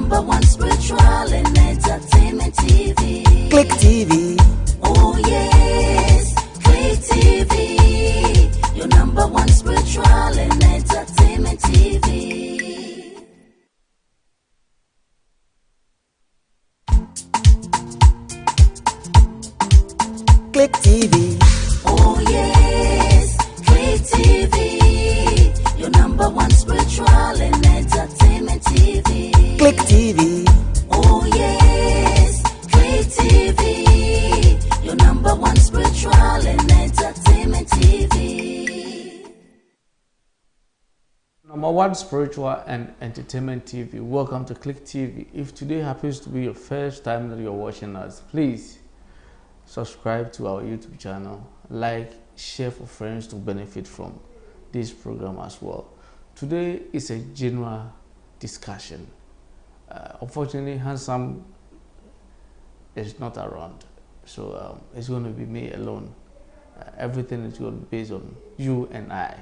number one spiritual and entertainment TV. Click TV. Oh yes, Click TV. Your number one spiritual and entertainment TV. Click TV. Oh yes, Click TV. Your number one spiritual and entertainment TV. Click TV. Oh yes, Click TV. Your number one spiritual and entertainment TV. Number one spiritual and entertainment TV. Welcome to Click TV. If today happens to be your first time that you're watching us, please subscribe to our YouTube channel, like, share for friends to benefit from this program as well. Today is a general discussion. Unfortunately, Handsome is not around, so it's going to be me alone. Everything is going to be based on you and I.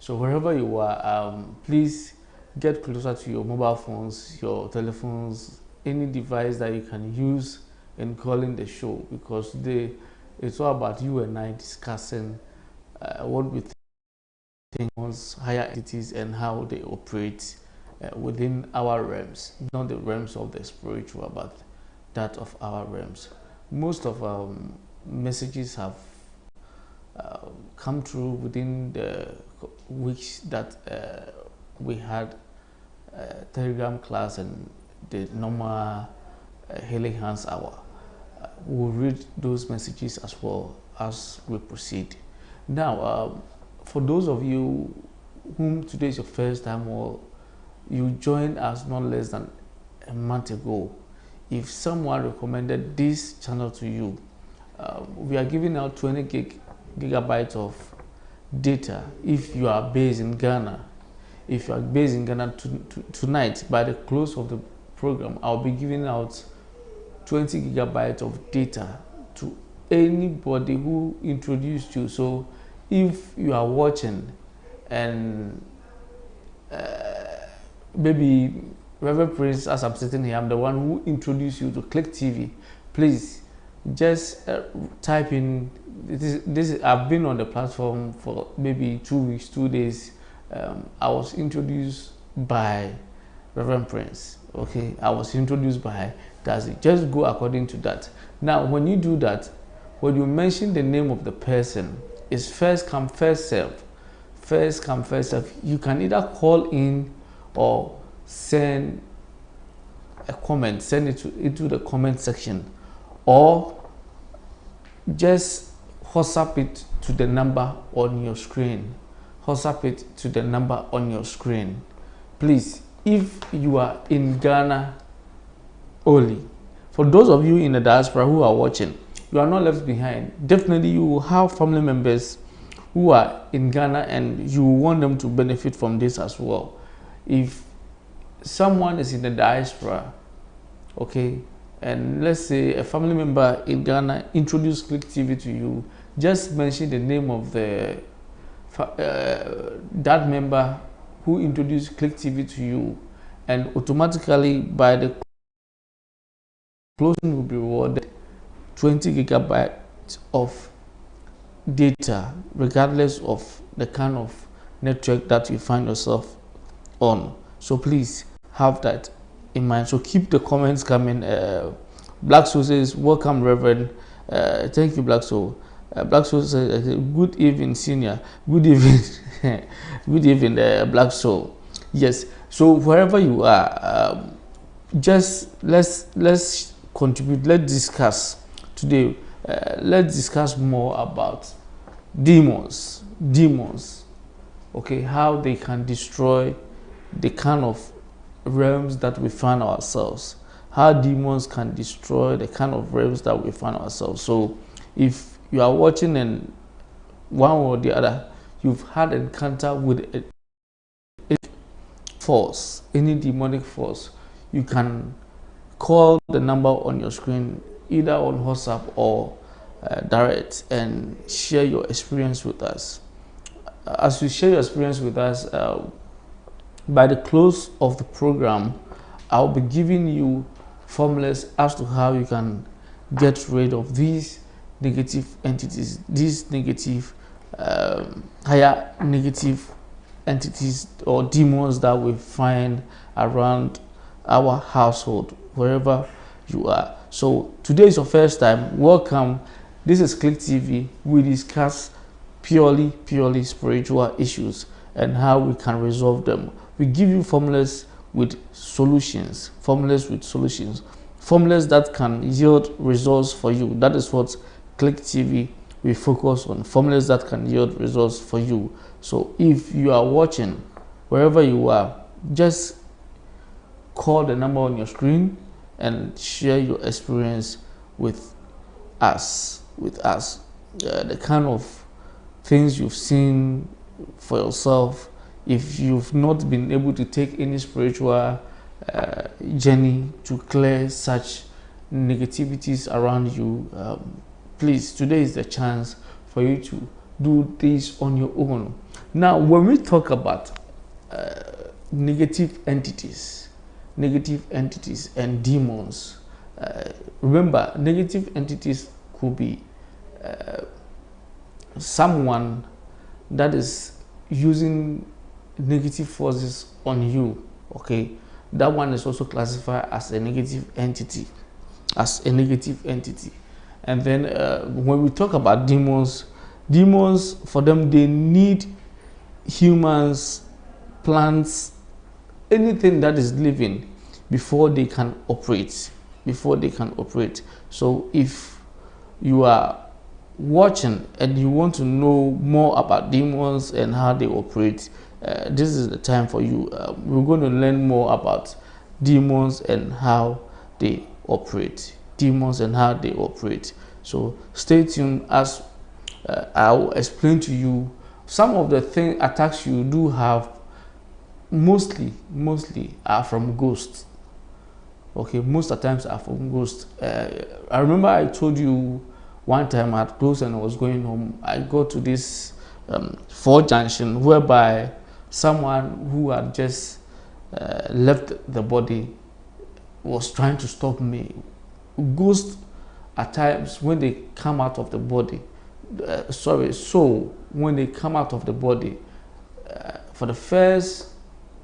So wherever you are, please get closer to your mobile phones, your telephones, any device that you can use in calling the show, because today it's all about you and I discussing what we think was higher entities and how they operate within our realms, not the realms of the spiritual, but that of our realms. Most of our messages have come through within the weeks that we had Telegram class and the normal Healing Hands Hour. We'll read those messages as well as we proceed. Now, for those of you whom today is your first time or you joined us not less than a month ago, if someone recommended this channel to you, we are giving out 20 gigabytes of data if you are based in Ghana. If you are based in Ghana tonight, by the close of the program, I'll be giving out 20 gigabytes of data to anybody who introduced you. So if you are watching and maybe Reverend Prince, as I'm sitting here, I'm the one who introduced you to Click TV, please just type in this. I've been on the platform for maybe 2 weeks, 2 days. I was introduced by Reverend Prince. Okay, I was introduced by Dazi. Just go according to that. Now, when you do that, when you mention the name of the person, it's first come, first serve. First come, first serve. You can either call in or send a comment, send it into the comment section, or just WhatsApp it to the number on your screen. WhatsApp it to the number on your screen. Please, if you are in Ghana only, for those of you in the diaspora who are watching, you are not left behind. Definitely you will have family members who are in Ghana and you want them to benefit from this as well. If someone is in the diaspora, okay, and let's say a family member in Ghana introduce Click TV to you, just mention the name of the that member who introduced Click TV to you, and automatically by the closing will be rewarded 20 gigabytes of data, regardless of the kind of network that you find yourself on. So please have that in mind. So keep the comments coming. Black Soul says, welcome Reverend. Thank you, Black Soul. Black Soul says, good evening, senior. Good evening. Good evening, Black Soul. Yes, so wherever you are, just let's contribute. Let's discuss today. Let's discuss more about demons, okay, how they can destroy the kind of realms that we find ourselves, how demons can destroy the kind of realms that we find ourselves. So if you are watching and one or the other, you've had encounter with a force, any demonic force, you can call the number on your screen, either on WhatsApp or direct, and share your experience with us. As you share your experience with us, by the close of the program, I'll be giving you formulas as to how you can get rid of these negative entities, these negative, higher negative entities or demons that we find around our household, wherever you are. So today is your first time, welcome. This is Click TV. We discuss purely spiritual issues and how we can resolve them. We give you formulas with solutions, formulas that can yield results for you. That is what Click TV we focus on, formulas that can yield results for you. So if you are watching, wherever you are, just call the number on your screen and share your experience with us. The kind of things you've seen for yourself. If you've not been able to take any spiritual journey to clear such negativities around you, please, today is the chance for you to do this on your own. Now, when we talk about negative entities and demons, remember, negative entities could be someone that is using negative forces on you. Okay, that one is also classified as a negative entity, And then when we talk about demons, for them, they need humans, plants, anything that is living before they can operate. So if you are watching and you want to know more about demons and how they operate, this is the time for you. We're going to learn more about demons and how they operate. So stay tuned as I'll explain to you some of the attacks you do have. Mostly are from ghosts. Okay, most of the times are from ghosts. I remember I told you one time I had closed and I was going home. I got to this Ford Junction whereby someone who had just left the body was trying to stop me. Ghosts at times, when they come out of the body, when they come out of the body, for the first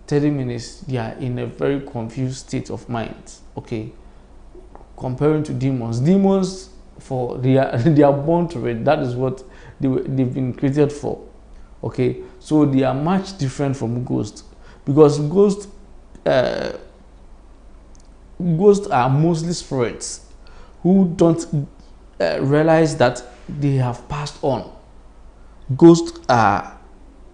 30 minutes, they are in a very confused state of mind. Okay, comparing to demons, for they are born to it. That is what they've been created for. Okay, so they are much different from ghosts, because ghosts are mostly spirits who don't realize that they have passed on. Ghosts are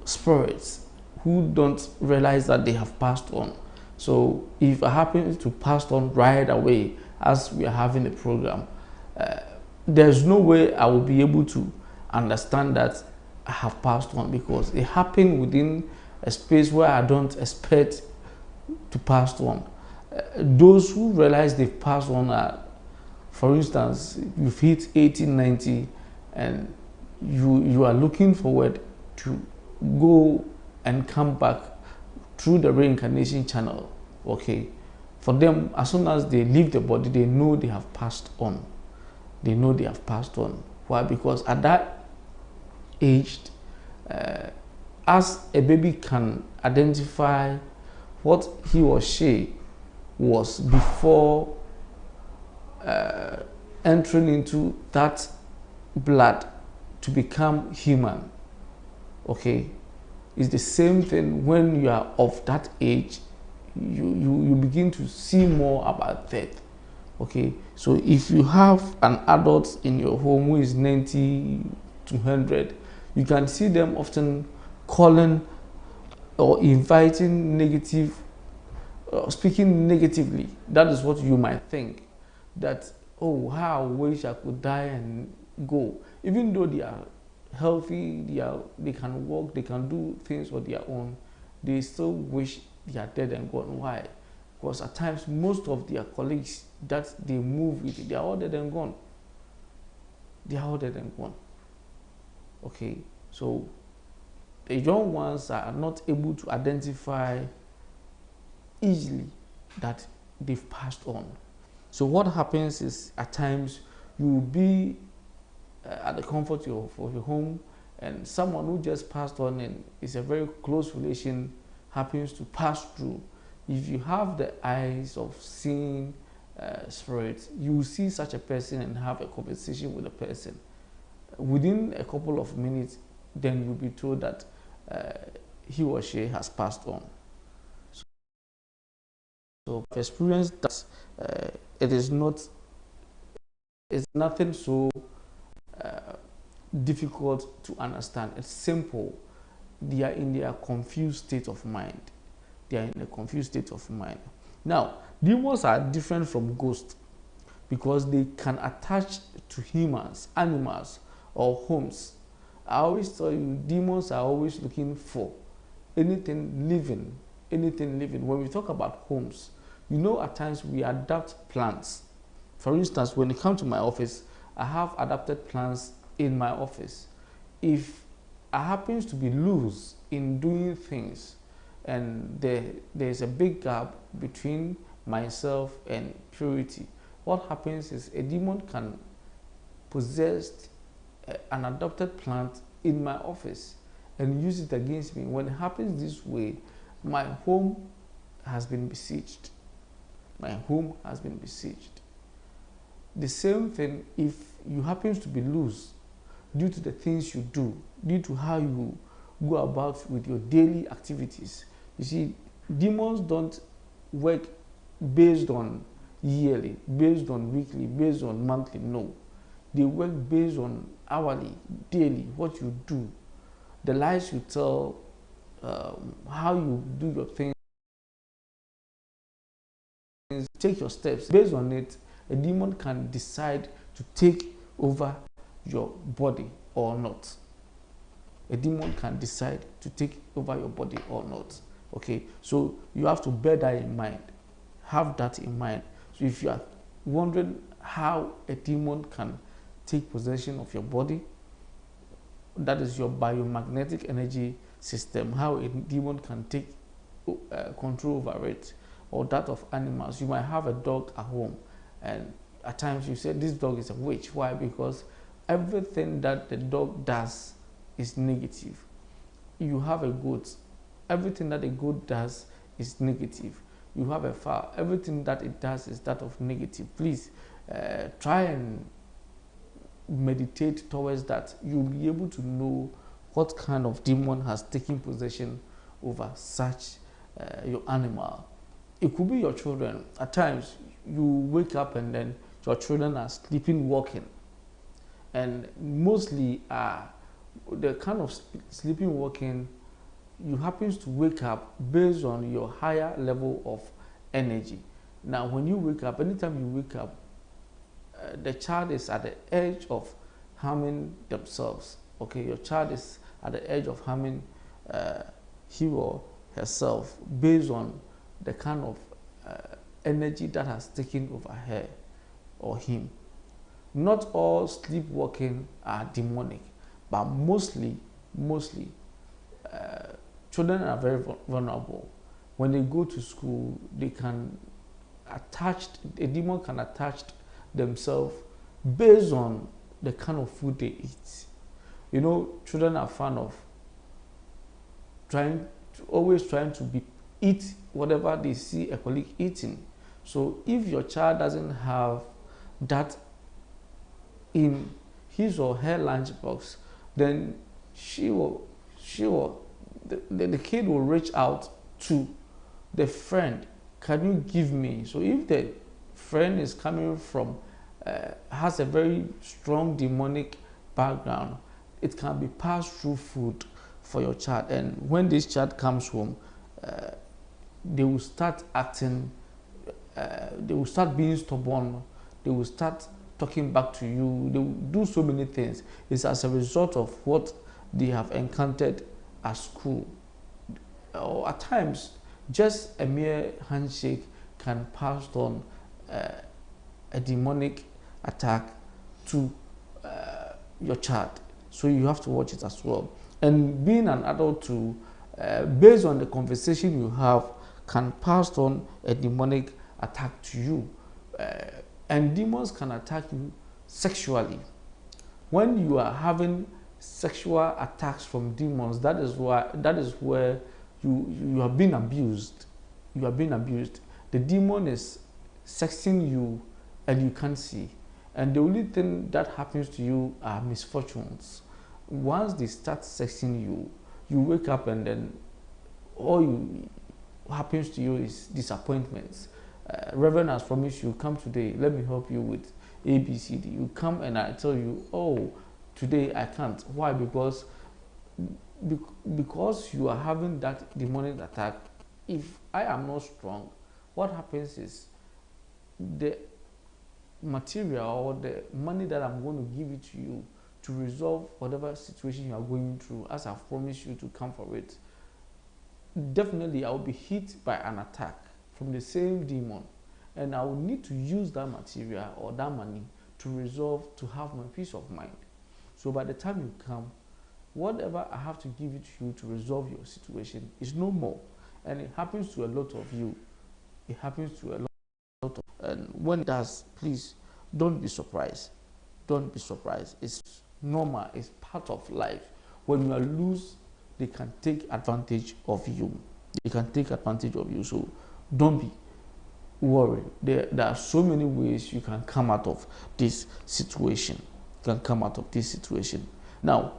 spirits who don't realize that they have passed on. So if I happen to pass on right away as we are having a program, there's no way I will be able to understand that I have passed on, because it happened within a space where I don't expect to pass on. Those who realize they've passed on are, for instance, you've hit 80, 90 and you are looking forward to go and come back through the reincarnation channel. Okay, for them, as soon as they leave the body, they know they have passed on. Why? Because at that age, as a baby can identify what he or she was before entering into that blood to become human. Okay, it's the same thing when you are of that age. You begin to see more about death. Okay, so if you have an adult in your home who is 90 to 100, you can see them often calling or inviting negative, speaking negatively. That is what you might think, that, oh, how I wish I could die and go. Even though they are healthy, they can walk, they can do things on their own, they still wish they are dead and gone. Why? Because at times most of their colleagues that they move with, they are all dead and gone. Okay, so the young ones are not able to identify easily that they've passed on. So what happens is at times you will be at the comfort of your home, and someone who just passed on and is a very close relation happens to pass through. If you have the eyes of seeing spirits, you will see such a person and have a conversation with the person. Within a couple of minutes, then you'll be told that he or she has passed on. So I've experienced that it is not, it's nothing so difficult to understand. It's simple. They are in their confused state of mind. They are in a confused state of mind. Now, demons are different from ghosts because they can attach to humans, animals, or homes. I always tell you, demons are always looking for anything living, anything living. When we talk about homes, you know, at times we adapt plants. For instance, when you come to my office, I have adapted plants in my office. If I happens to be loose in doing things and there's a big gap between myself and purity, what happens is a demon can possess an adopted plant in my office and use it against me. When it happens this way, my home has been besieged. My home has been besieged. The same thing if you happen to be loose due to the things you do, due to how you go about with your daily activities. You see, demons don't work based on yearly, based on weekly, based on monthly. No, they work based on hourly, daily, what you do, the lies you tell, how you do your things, take your steps. Based on it, a demon can decide to take over your body or not. A demon can decide to take over your body or not. Okay, so you have to bear that in mind. Have that in mind. So if you are wondering how a demon can take possession of your body, that is your biomagnetic energy system, how a demon can take control over it, or that of animals. You might have a dog at home, and at times you say this dog is a witch. Why? Because everything that the dog does is negative. You have a goat, everything that a goat does is negative. You have a fowl, everything that it does is that of negative. Please try and meditate towards that. You'll be able to know what kind of demon has taken possession over such your animal. It could be your children. At times you wake up and then your children are sleeping walking, and mostly the kind of sleeping walking, you happen to wake up based on your higher level of energy. Now when you wake up, anytime you wake up, the child is at the edge of harming themselves. Okay, your child is at the edge of harming he or herself based on the kind of energy that has taken over her or him. Not all sleepwalking are demonic, but mostly children are very vulnerable. When they go to school, they can a demon can attach themselves based on the kind of food they eat. You know, children are fond of always trying to eat whatever they see a colleague eating. So if your child doesn't have that in his or her lunchbox, then the kid will reach out to the friend. Can you give me? So if the friend is coming from has a very strong demonic background, it can be passed through food for your child. And when this child comes home, they will start acting, they will start being stubborn, they will start talking back to you, they will do so many things. It's as a result of what they have encountered at school. Or at times, just a mere handshake can pass on a demonic attack to your child. So you have to watch it as well. And being an adult too, based on the conversation you have, can pass on a demonic attack to you. And demons can attack you sexually. When you are having sexual attacks from demons, that is where you are being abused. You are being abused. The demon is sexing you and you can't see. And the only thing that happens to you are misfortunes. Once they start sexing you, you wake up and then all you happens to you is disappointments. Reverend has promised you, come today, let me help you with ABCD. You come and I tell you, oh, today I can't. Why? Because you are having that demonic attack. If I am not strong, what happens is the material or the money that I'm going to give it to you to resolve whatever situation you are going through, as I've promised you to come for it, definitely I will be hit by an attack from the same demon, and I will need to use that material or that money to resolve, to have my peace of mind. So by the time you come, whatever I have to give it to you to resolve your situation is no more. And it happens to a lot of you. It happens to a lot of, and when it does, please don't be surprised. Don't be surprised. It's normal. It's part of life. When you are loose, they can take advantage of you. They can take advantage of you. So don't be worried. There are so many ways you can come out of this situation. You can come out of this situation. Now,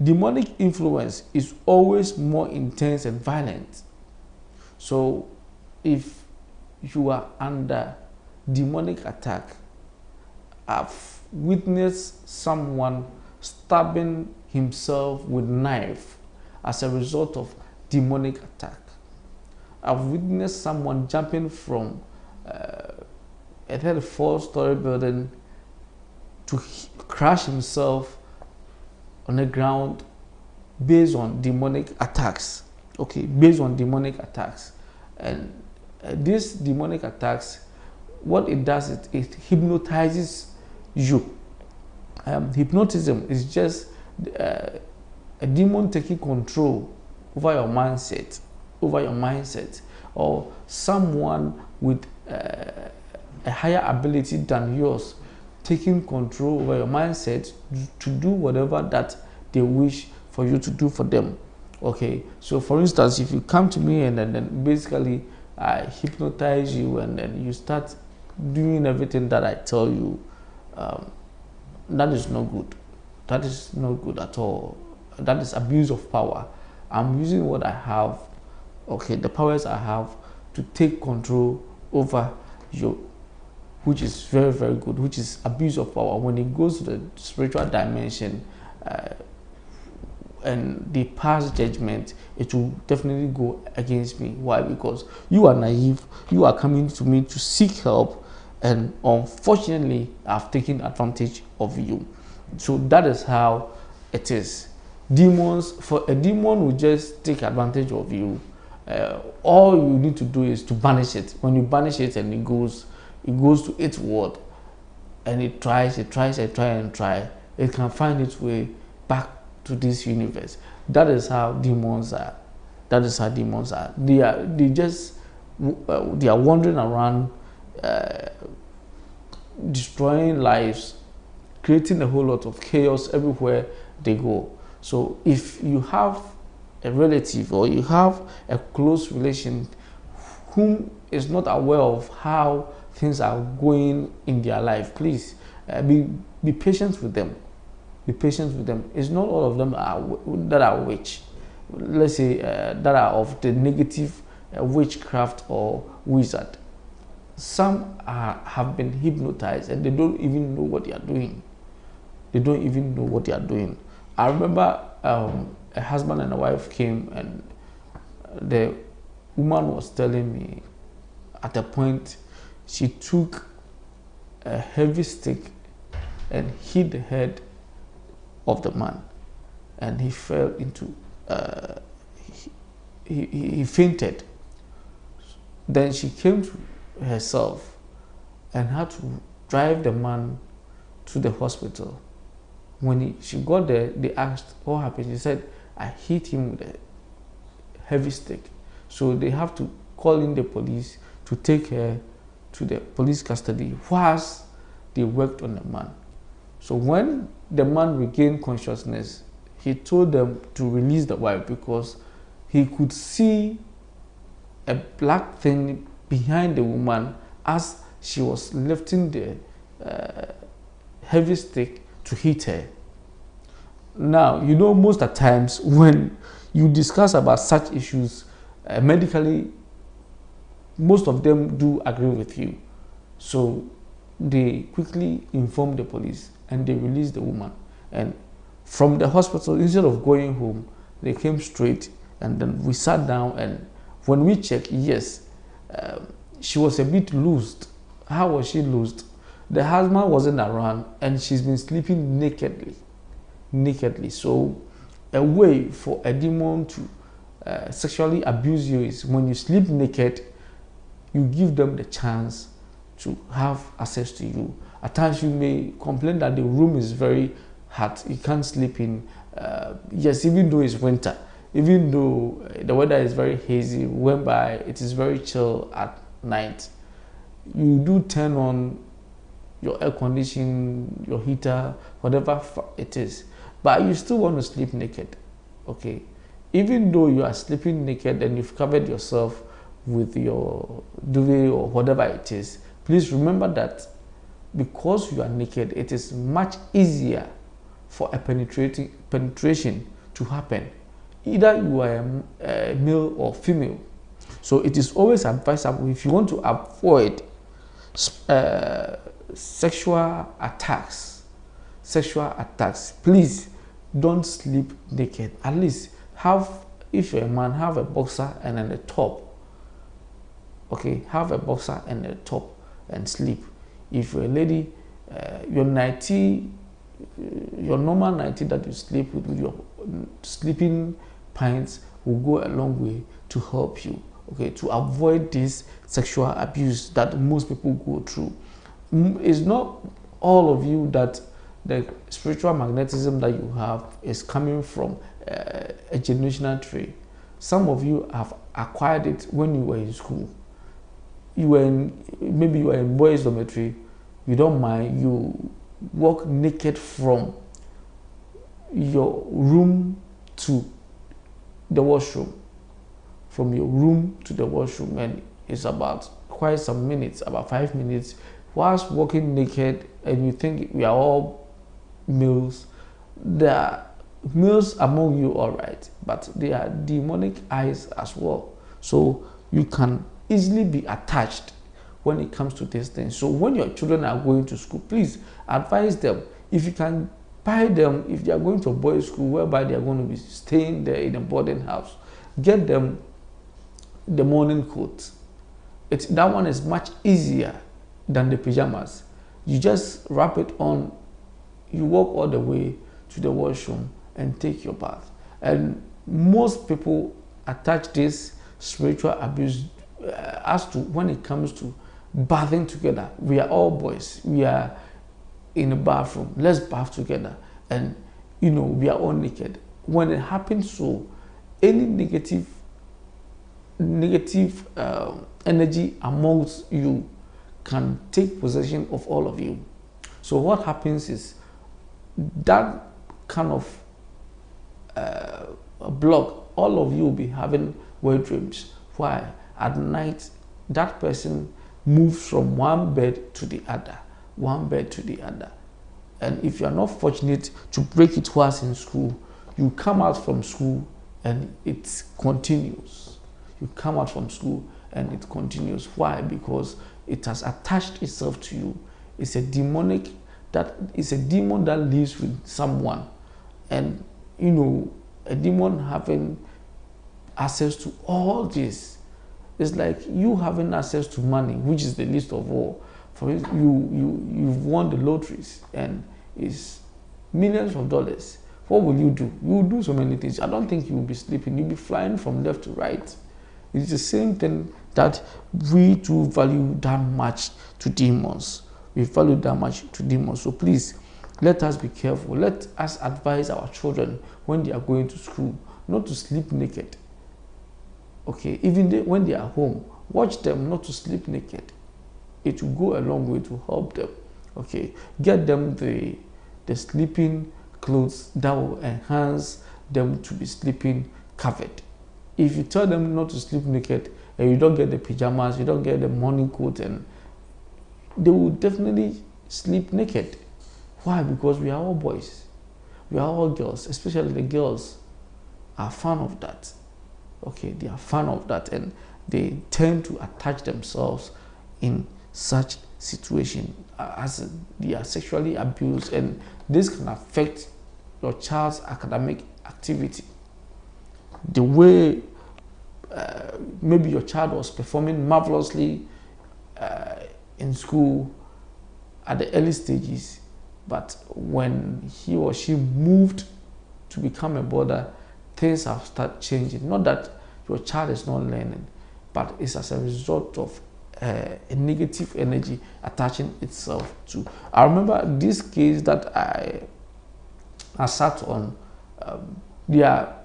demonic influence is always more intense and violent. So if you are under demonic attack, I've witnessed someone stabbing himself with knife as a result of demonic attack. I've witnessed someone jumping from a 34-story building to crash himself on the ground based on demonic attacks. Okay, based on demonic attacks. And these demonic attacks, what it does is it hypnotizes you. Hypnotism is just a demon taking control over your mindset, or someone with a higher ability than yours taking control over your mindset to do whatever that they wish for you to do for them. Okay, so for instance, if you come to me and then basically I hypnotize you and then you start doing everything that I tell you, that is no good. That is not good at all. That is abuse of power. I'm using what I have, okay, the powers I have to take control over you, which is very, very good, which is abuse of power. When it goes to the spiritual dimension and they pass judgment, it will definitely go against me. Why? Because you are naive, you are coming to me to seek help, and unfortunately I've taken advantage of you. So that is how it is. Demons, for a demon will just take advantage of you. All you need to do is to banish it. When you banish it and it goes to its word, and it tries, it can find its way back to this universe. That is how demons are. They are wandering around, destroying lives, creating a whole lot of chaos everywhere they go. So if you have a relative or you have a close relation whom is not aware of how things are going in their life, please be patient with them. Be patient with them. It's not all of them that are witch. Let's say that are of the negative witchcraft or wizard. Some have been hypnotized and they don't even know what they are doing. I remember a husband and a wife came, and the woman was telling me at a point she took a heavy stick and hit the head of the man, and he fell into he fainted. Then she came to herself and had to drive the man to the hospital. When she got there, they asked what happened. She said, I hit him with a heavy stick. So they have to call in the police to take her to the police custody whilst they worked on the man. So when the man regained consciousness, he told them to release the wife because he could see a black thing behind the woman as she was lifting the heavy stick to hit her. Now, you know, most of the times when you discuss about such issues medically, most of them do agree with you. So they quickly informed the police and they released the woman. And from the hospital, instead of going home, they came straight, and then we sat down, and when we checked, yes, she was a bit loosed. How was she loosed? The husband wasn't around and she's been sleeping nakedly. So a way for a demon to sexually abuse you is when you sleep naked, you give them the chance to have access to you. At times you may complain that the room is very hot, you can't sleep in. Yes, even though it's winter, even though the weather is very hazy, whereby it is very chill at night, you do turn on your air conditioning, your heater, whatever it is, but you still want to sleep naked. Okay, even though you are sleeping naked and you've covered yourself with your duvet or whatever it is, please remember that because you are naked, it is much easier for a penetration to happen, either you are a male or female. So it is always advisable, if you want to avoid sexual attacks, please don't sleep naked. At least have, if you're a man, have a boxer and then a top. Okay, have a boxer and a top and sleep. If you're a lady, your nightie, your normal nightie that you sleep with your sleeping pants will go a long way to help you, okay, to avoid this sexual abuse that most people go through. It's not all of you that the spiritual magnetism that you have is coming from a generational trait. Some of you have acquired it when you were in school. Maybe you were in boys' dormitory. You don't mind, you walk naked from your room to the washroom, from your room to the washroom, and it's about quite some minutes, about 5 minutes, whilst walking naked, and you think we are all males. There are males among you, all right, but there are demonic eyes as well. So you can easily be attached when it comes to these things. So when your children are going to school, please advise them. If you can buy them, if they are going to a boys' school whereby they are going to be staying there in a boarding house, get them the morning coat. That one is much easier than the pajamas. You just wrap it on, you walk all the way to the washroom and take your bath. And most people attach this spiritual abuse as to when it comes to bathing together. We are all boys, we are in a bathroom, let's bath together, and we are all naked. When it happens, so any negative energy amongst you can take possession of all of you. So what happens is that kind of block, all of you will be having wet dreams. Why? At night, that person moves from one bed to the other. And if you are not fortunate to break it whilst in school, you come out from school and it continues. Why? Because it has attached itself to you. It's a demon that lives with someone. And a demon having access to all this. It's like you having access to money, which is the least of all. For you've won the lotteries and it's millions of dollars. What will you do? You will do so many things. I don't think you will be sleeping. You'll be flying from left to right. It's the same thing that we do value that much to demons. So please, let us be careful. Let us advise our children when they are going to school not to sleep naked. Okay, even when they are home, Watch them not to sleep naked. It will go a long way to help them. Okay, get them the sleeping clothes that will enhance them to be sleeping covered. If you tell them not to sleep naked and you don't get the pajamas, you don't get the morning coat, and they will definitely sleep naked. Why? Because we are all boys, we are all girls, especially the girls are fan of that. Okay, they are fan of that, and they tend to attach themselves in such situation as they are sexually abused, and this can affect your child's academic activity. The way maybe your child was performing marvelously in school at the early stages, but when he or she moved to become a boarder, things have started changing. Not that your child is not learning, but it's as a result of a negative energy attaching itself to. I remember this case that I sat on. There are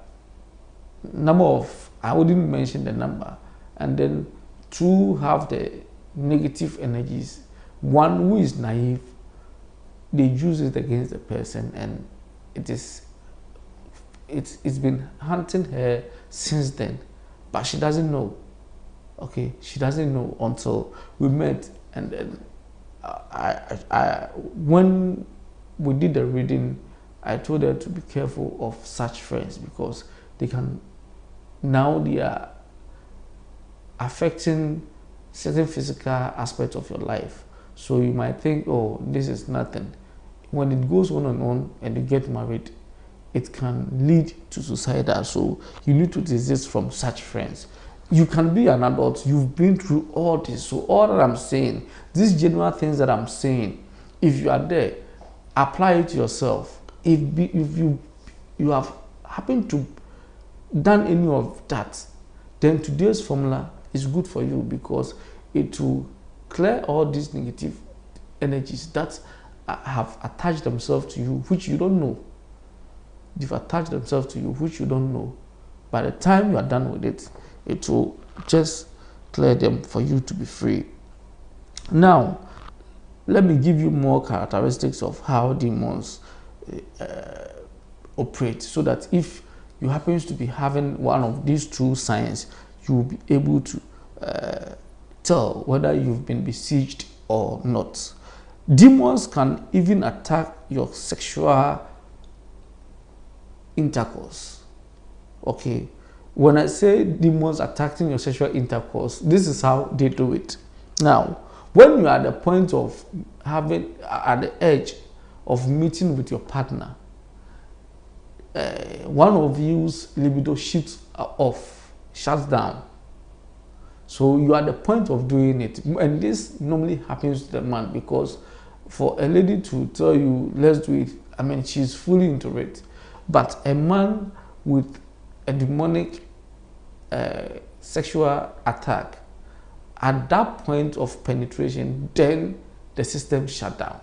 number of, I wouldn't mention the number, and then two have the negative energies. One who is naive, they use it against the person, and it's been hunting her since then, but she doesn't know. Okay, she doesn't know until we met, and then when we did the reading, I told her to be careful of such friends, because they are affecting certain physical aspects of your life. So you might think, oh, this is nothing. When it goes on and you get married, it can lead to suicidal. So you need to desist from such friends. You can be an adult, you've been through all this. So all that I'm saying, these general things that I'm saying, if you are there, apply it to yourself. If you have happened to done any of that, then today's formula is good for you, because it will clear all these negative energies that have attached themselves to you, which you don't know. They've attached themselves to you, which you don't know. By the time you are done with it, it will just clear them for you to be free. Now, let me give you more characteristics of how demons operate, so that if you happen to be having one of these true signs, you will be able to tell whether you've been besieged or not. Demons can even attack your sexual intercourse. Okay, when I say demons attacking your sexual intercourse, this is how they do it. Now, when you are at the point of having, at the edge of meeting with your partner, one of you's libido shuts down. So you are at the point of doing it, and this normally happens to the man, because for a lady to tell you let's do it, I mean, she's fully into it. But a man with a demonic sexual attack, at that point of penetration, then the system shut down.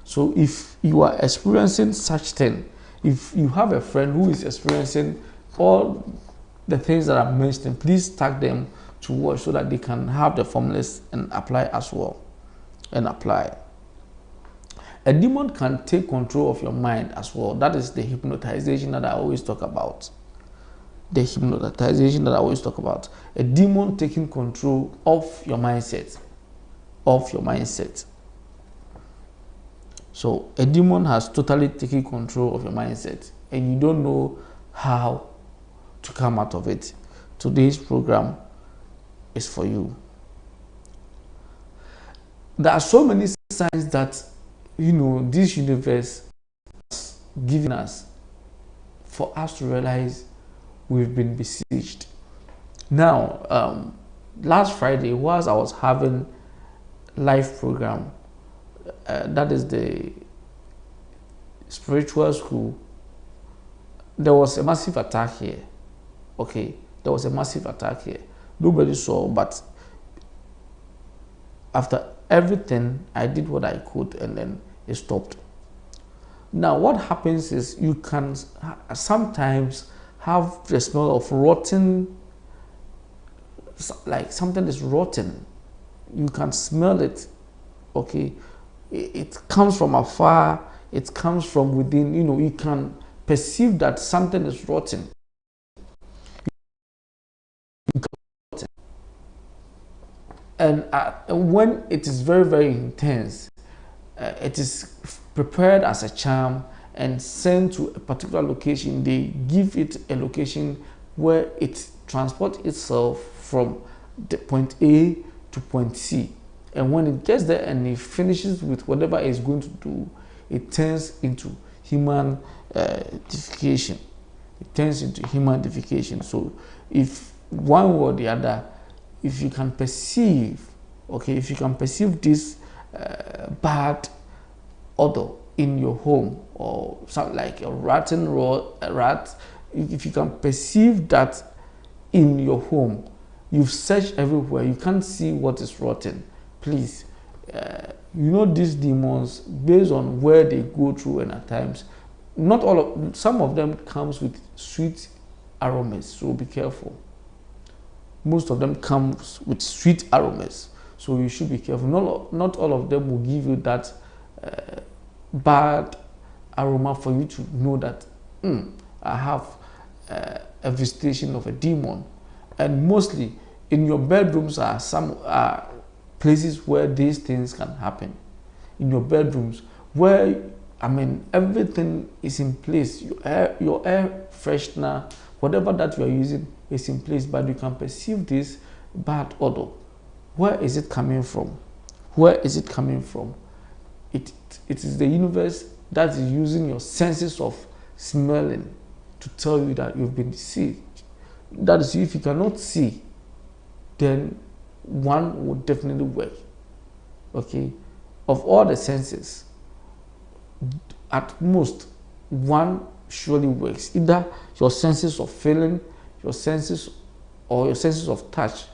So if you are experiencing such thing, if you have a friend who is experiencing all the things that I'm mentioning, please tag them to watch, so that they can have the formulas and apply as well. And apply. A demon can take control of your mind as well. That is the hypnotization that I always talk about. The hypnotization that I always talk about. A demon taking control of your mindset. Of your mindset. So a demon has totally taken control of your mindset, and you don't know how to come out of it. Today's program is for you. There are so many signs that, this universe has given us for us to realize we've been besieged. Now, last Friday, whilst I was having live program, that is the spiritual school, there was a massive attack here. Okay, there was a massive attack here. Nobody saw, but after everything, I did what I could, and then it stopped. Now, what happens is you can sometimes have the smell of rotten like something is rotten. You can smell it. Okay, it comes from afar. It comes from within. You can perceive that something is rotten. And when it is very, very intense, it is prepared as a charm and sent to a particular location. They give it a location where it transports itself from the point A to point C. And when it gets there and it finishes with whatever it's going to do, it turns into human deification. It turns into human deification. So if one way or the other, if you can perceive, if you can perceive this bad odor in your home, or something like a rotten rat, if you can perceive that in your home, you've searched everywhere, you can't see what is rotten, please, these demons, based on where they go through, and at times, some of them comes with sweet aromas, so be careful. Most of them comes with sweet aromas, so you should be careful. Not all of them will give you that bad aroma for you to know that I have a visitation of a demon. And mostly in your bedrooms are some places where these things can happen. In your bedrooms, where everything is in place. Your air freshener, whatever that you are using, is in place, but you can perceive this bad odor. Where is it coming from? Where is it coming from? It is the universe that is using your senses of smelling to tell you that you've been deceived. That is, if you cannot see, then one would definitely work. Okay, of all the senses, at most one surely works. Either your senses of feeling, your senses of touch,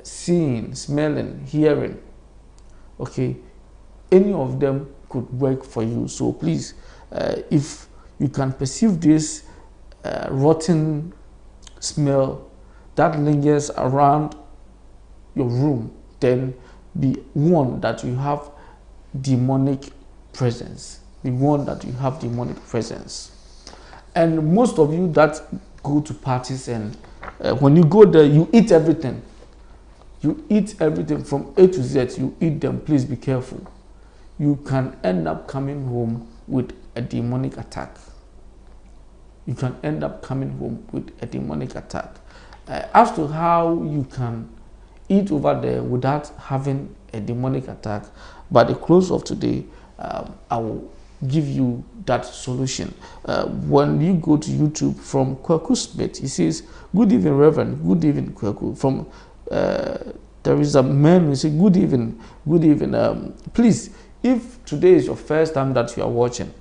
seeing, smelling, hearing. Okay, any of them could work for you. So please, if you can perceive this rotten smell that lingers around your room, then be warned that you have demonic presence. Be warned that you have demonic presence. And most of you that go to parties, and when you go there, you eat everything. You eat everything from A to Z. You eat them. Please be careful. You can end up coming home with a demonic attack. You can end up coming home with a demonic attack. As to how you can eat over there without having a demonic attack, by the close of today, I will give you that solution. When you go to YouTube, from Kwaku Smith, he says, "Good evening, Reverend. Good evening, Kwaku." From there is a man who says, "Good evening, good evening." Please, if today is your first time that you are watching,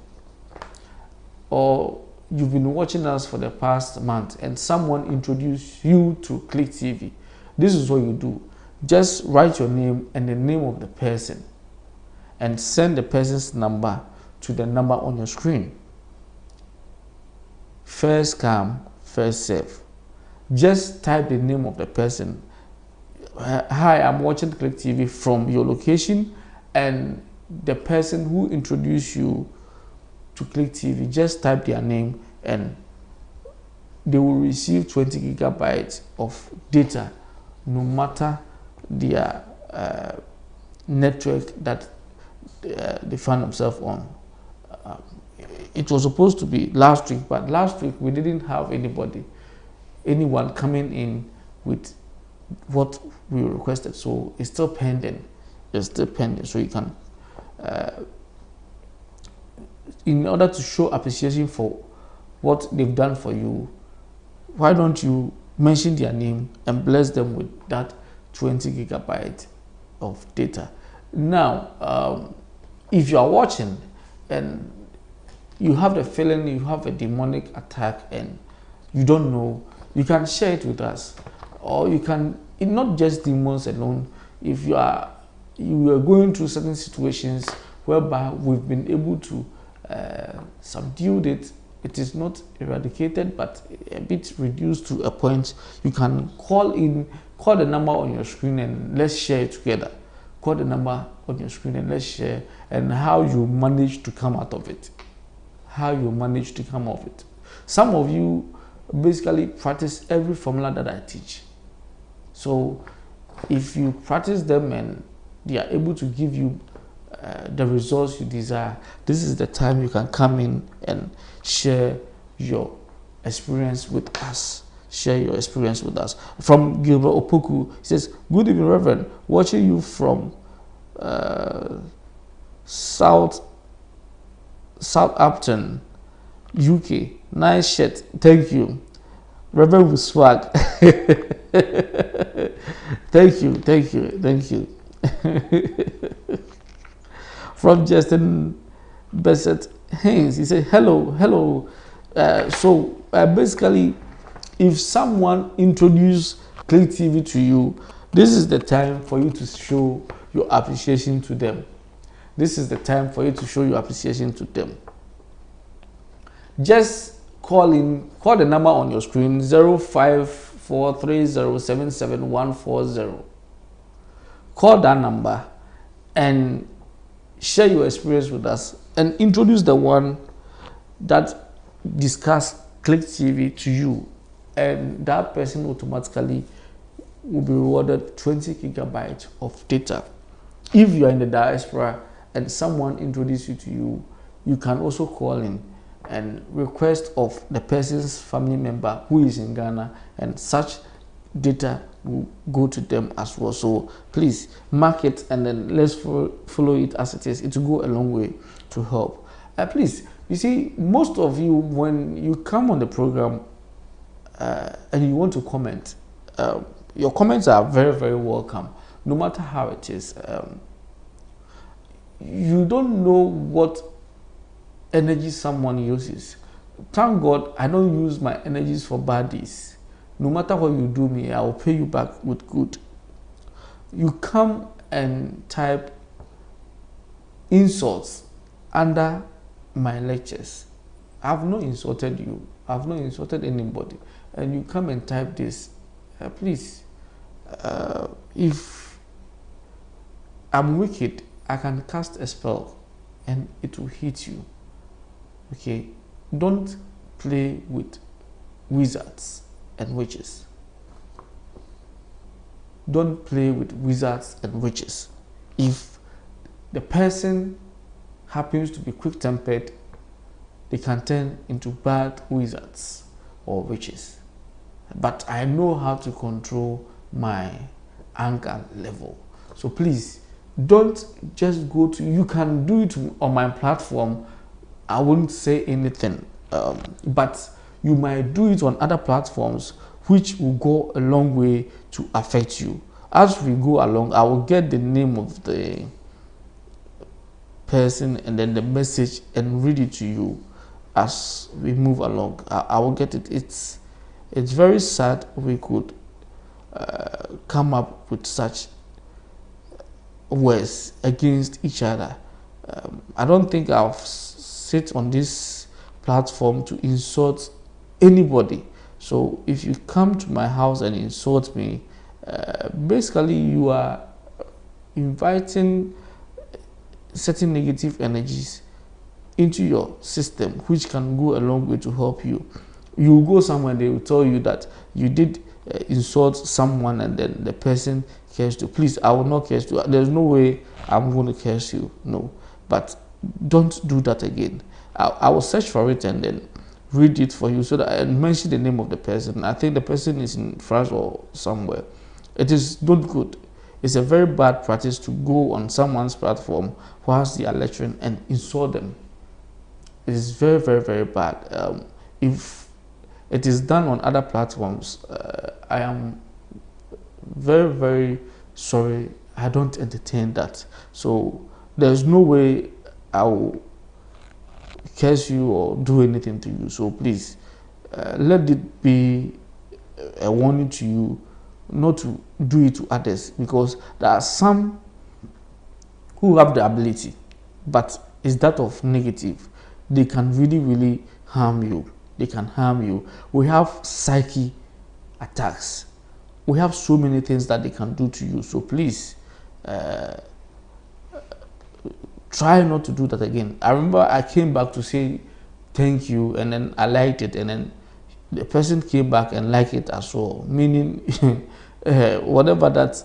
or you've been watching us for the past month and someone introduced you to Click TV, this is what you do. Just write your name and the name of the person and send the person's number to the number on your screen. First come, first serve. Just type the name of the person. Hi, I'm watching Click TV from your location, and the person who introduced you to Click TV, just type their name and they will receive 20 gigabytes of data, no matter their network that they find themselves on. It was supposed to be last week, but last week we didn't have anyone coming in with what we requested, so it's still pending. It's still pending, so you can, in order to show appreciation for what they've done for you, why don't you mention their name and bless them with that 20 gigabytes of data. Now, if you are watching and you have the feeling you have a demonic attack and you don't know, you can share it with us. Or you can, not just demons alone, if you are going through certain situations whereby we've been able to subdue it it is not eradicated, but a bit reduced to a point. You can call the number on your screen and let's share it together. Call the number on your screen and let's share, and how you manage to come out of it. How you manage to come off it. Some of you basically practice every formula that I teach. So if you practice them and they are able to give you the results you desire, this is the time you can come in and share your experience with us. Share your experience with us. From Gilbert Opoku, he says, "Good evening, Reverend. Watching you from Southampton, UK. Nice shirt. Thank you, Reverend with swag." Thank you. From Justin Bassett Haynes, he said, hello. Basically, if someone introduced Click TV to you, this is the time for you to show your appreciation to them. Just call the number on your screen, 0543077140. Call that number and share your experience with us and introduce the one that discuss Click TV to you, and that person automatically will be rewarded 20 gigabytes of data. If you are in the diaspora and someone introduces you to you, you can also call in and request of the person's family member who is in Ghana, and such data will go to them as well. So please mark it and then let's follow it as it is. It will go a long way to help. Please, you see, most of you, when you come on the program and you want to comment, your comments are very, very welcome, no matter how it is. You don't know what energy someone uses. Thank God I don't use my energies for bad deeds. No matter what you do me, I will pay you back with good. You come and type insults under my lectures. I've not insulted you. I've not insulted anybody. And you come and type this. Please, if I'm wicked, I can cast a spell and it will hit you. Okay? Don't play with wizards and witches. Don't play with wizards and witches. If the person happens to be quick-tempered, they can turn into bad wizards or witches. But I know how to control my anger level. So please, don't just go to, you can do it on my platform. I won't say anything, but you might do it on other platforms, which will go a long way to affect you. As we go along, I will get the name of the person and then the message and read it to you as we move along. I will get it. It's very sad we could come up with such words against each other. I don't think I'll sit on this platform to insult anybody. So if you come to my house and insult me, basically you are inviting certain negative energies into your system, which can go a long way to help you. You will go somewhere and they will tell you that you did insult someone and then the person cursed you. Please, I will not curse you. There's no way I'm going to curse you. No. But don't do that again. I will search for it and then read it for you so that I mention the name of the person. I think the person is in France or somewhere. It is not good. It's a very bad practice to go on someone's platform whilst they are lecturing and insult them. It is very, very, very bad. If it is done on other platforms, I am very, very sorry. I don't entertain that. So there's no way I will curse you or do anything to you. So please, let it be a warning to you not to do it to others, because there are some who have the ability, but it's that of negative. They can really, really harm you. They can harm you. We have psyche attacks. We have so many things that they can do to you. So please, try not to do that again. I remember I came back to say thank you, and then I liked it, and then the person came back and liked it as well. Meaning, whatever that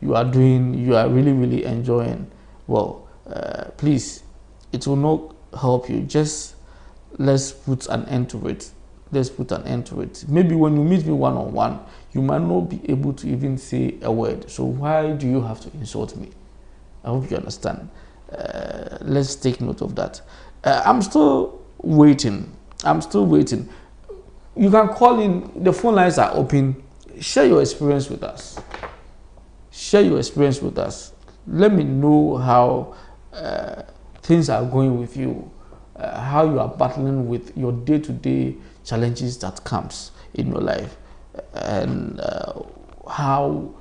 you are doing, you are really, really enjoying. Well, please, it will not help you. Just let's put an end to it. Let's put an end to it. Maybe when you meet me one on one, you might not be able to even say a word. So why do you have to insult me? I hope you understand. Let's take note of that. I'm still waiting. I'm still waiting. You can call in. The phone lines are open. Share your experience with us. Share your experience with us. Let me know how things are going with you, how you are battling with your day-to-day challenges that comes in your life, and how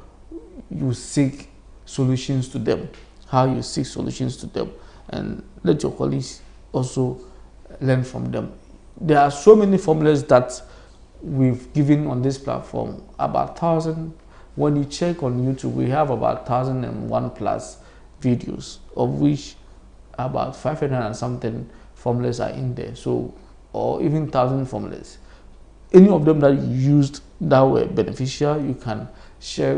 you seek solutions to them. How you seek solutions to them, and let your colleagues also learn from them. There are so many formulas that we've given on this platform, about 1,000. When you check on YouTube, we have about 1,001 plus videos, of which about 500 and something formulas are in there. So, or even 1,000 formulas. Any of them that you used that were beneficial, you can share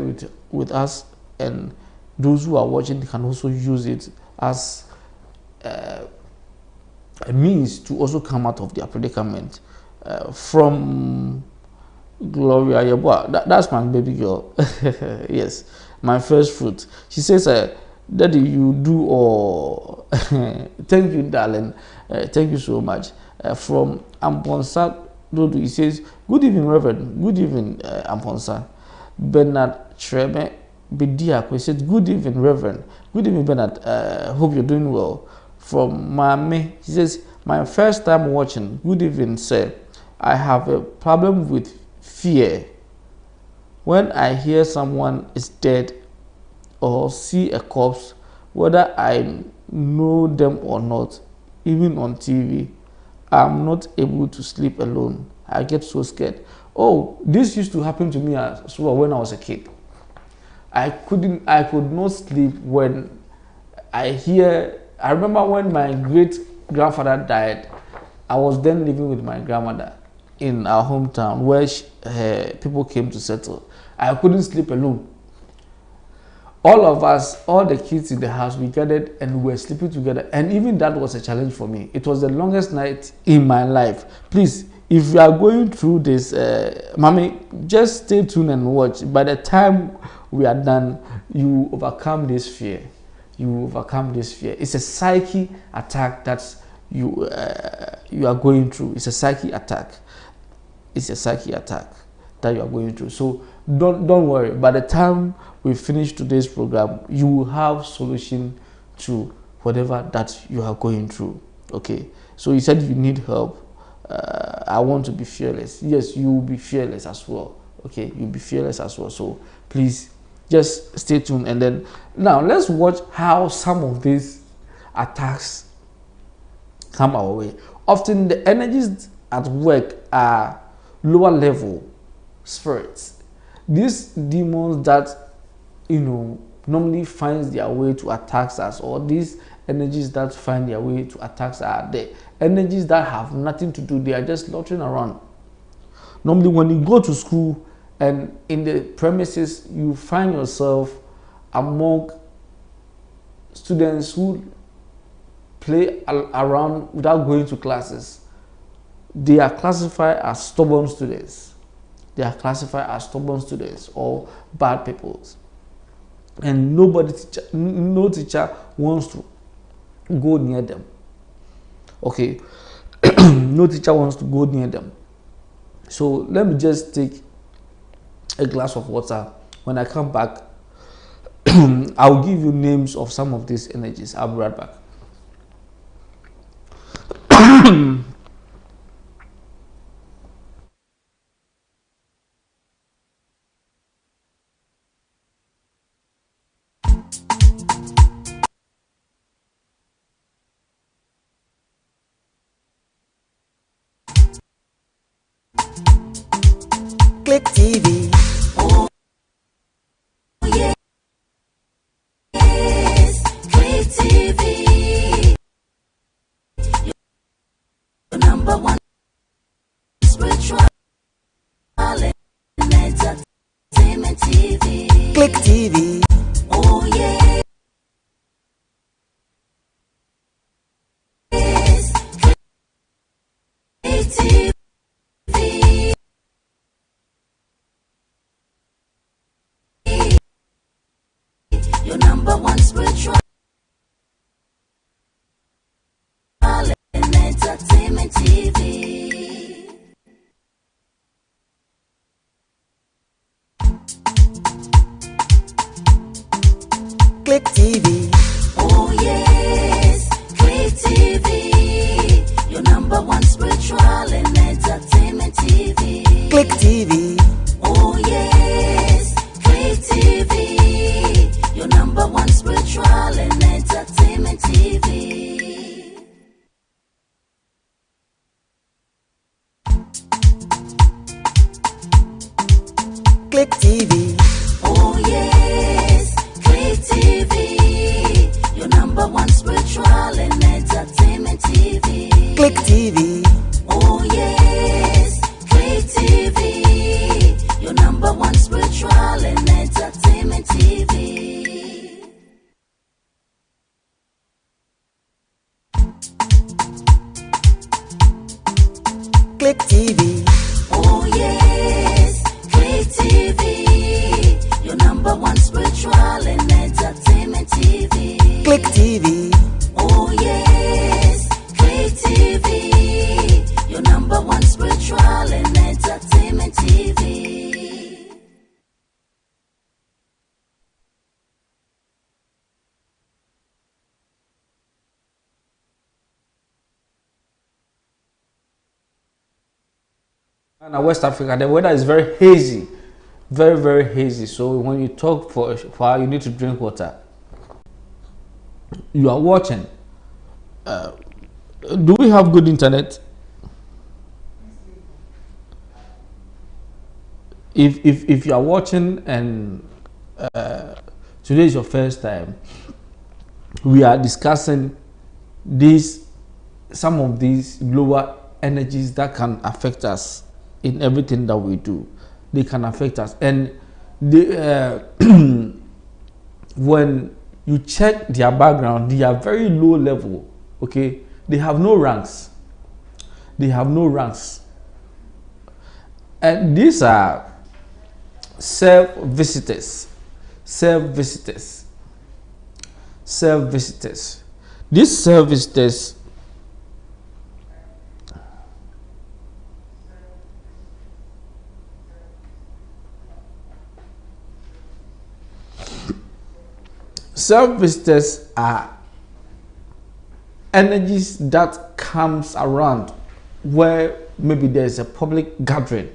with us, and those who are watching can also use it as a means to also come out of their predicament. From Gloria Yeboah, that's my baby girl. Yes, my first fruit. She says, Daddy, you do all. Thank you, darling. Thank you so much. From Amponsa Dodo, he says, good evening, Reverend. Good evening, Amponsa. Bernard Treme Bediako, he said, good evening, Reverend. Good evening, Bernard. Hope you're doing well. From Mame, he says, my first time watching. Good evening, sir. I have a problem with fear. When I hear someone is dead or see a corpse, whether I know them or not, even on TV, I'm not able to sleep alone. I get so scared. Oh, this used to happen to me as well when I was a kid. I could not sleep when I remember when my great grandfather died. I was then living with my grandmother in our hometown where people came to settle. I couldn't sleep alone. All of us, all the kids in the house, we gathered and we were sleeping together. And even that was a challenge for me. It was the longest night in my life. Please, if you are going through this, mommy, just stay tuned and watch. By the time we are done, you overcome this fear. You overcome this fear. It's a psyche attack that you are going through. It's a psyche attack. It's a psyche attack that you are going through. So don't worry. By the time we finish today's program, you will have solution to whatever that you are going through. Okay. So you said you need help. I want to be fearless. Yes, you will be fearless as well. Okay, you'll be fearless as well. So please just stay tuned. And then now let's watch how some of these attacks come our way. Often the energies at work are lower level spirits. These demons that normally finds their way to attacks us, or these energies that find their way to attacks are the energies that have nothing to do. They are just loitering around. Normally when you go to school and in the premises, you find yourself among students who play around without going to classes. They are classified as stubborn students. They are classified as stubborn students or bad people. And no teacher wants to go near them. Okay. No teacher wants to go near them. So let me just take a glass of water. When I come back, I'll give you names of some of these energies. I'll be right back. Click TV. Oh, yes. Click TV. Your number one spiritual and entertainment TV. Click TV. Oh, yes. Click TV. Your number one spiritual and entertainment TV. Click TV. Oh yes, Click TV. Your number one spiritual and entertainment TV. Click TV. Oh yes, Click TV. Your number one spiritual and entertainment TV. Click TV. Oh yes, Click TV. Your number one spiritual and entertainment TV. Click TV. Oh yes, Click TV. Your number one spiritual and entertainment TV. Click TV. Oh yes, Click TV. Your number one spiritual and entertainment TV. Click TV. Oh yes, Click TV. Your number one spiritual and entertainment TV. And West Africa, the weather is very hazy, very, very hazy. So when you talk for a while, you need to drink water. You are watching. Do we have good internet? If you are watching and today is your first time, we are discussing some of these lower energies that can affect us in everything that we do. They can affect us, and they, when you check their background, they are very low level. Okay, they have no ranks. They have no ranks, and these are self-visitors. Self-visitors. Self-visitors. These self-visitors self-visitors are energies that comes around where maybe there's a public gathering,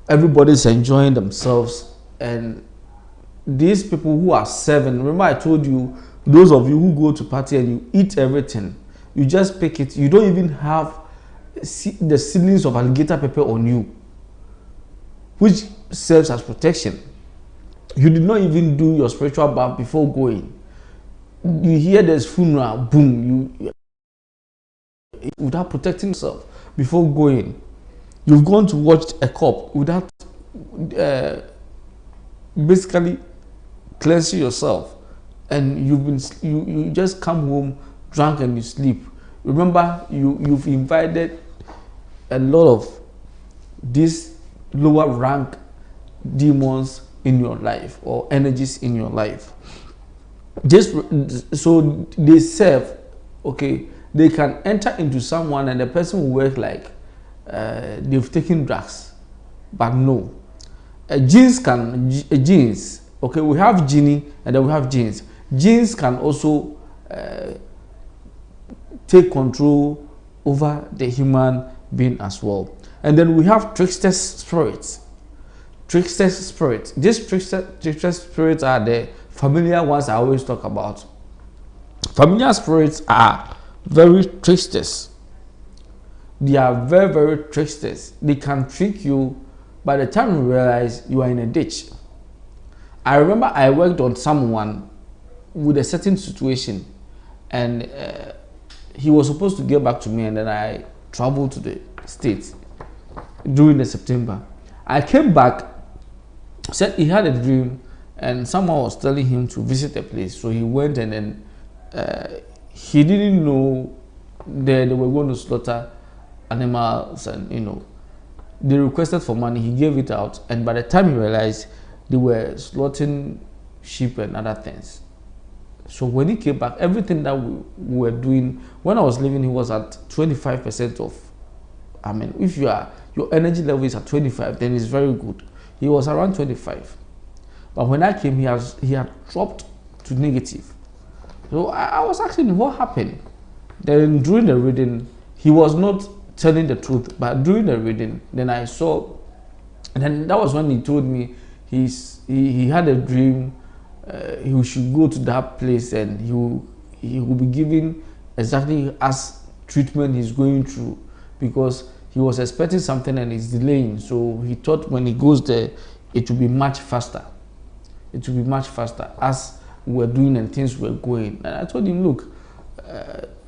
everybody's enjoying themselves, and these people who are serving, remember I told you, those of you who go to party and you eat everything, you just pick it, you don't even have the seedlings of alligator pepper on you, which serves as protection. You did not even do your spiritual bath before going. You hear there's funeral, boom, you without protecting yourself before going. You've gone to watch a cop without basically cleansing yourself, and you just come home drunk and you sleep. Remember, you've invited a lot of these lower rank demons in your life or energies in your life. So they serve, okay, they can enter into someone and the person will work like they've taken drugs, but no. Genes, okay, we have genie and then we have genes. Genes can also take control over the human being as well. And then we have trickster spirits. Trickster spirits. These trickster spirits are the familiar ones I always talk about. Familiar spirits are very tricksters. They are very, very tricksters. They can trick you By the time you realize, you are in a ditch. I remember I worked on someone with a certain situation, and he was supposed to get back to me, and then I traveled to the States during the September. I came back, said he had a dream, and someone was telling him to visit a place. So he went, and then he didn't know that they were going to slaughter animals, and they requested for money. He gave it out, and by the time he realized, they were slaughtering sheep and other things. So when he came back, everything that we were doing, when I was leaving, he was at 25% of. I mean, if your energy level is at 25, then it's very good. He was around 25, but when I came, he had dropped to negative. So I was asking him what happened. Then during the reading, he was not telling the truth, but during the reading, then I saw, and then that was when he told me he had a dream. He should go to that place, and he will be given exactly as treatment he's going through, because he was expecting something and it's delaying. So he thought when he goes there, it will be much faster. It will be much faster as we're doing and things were going. And I told him, look,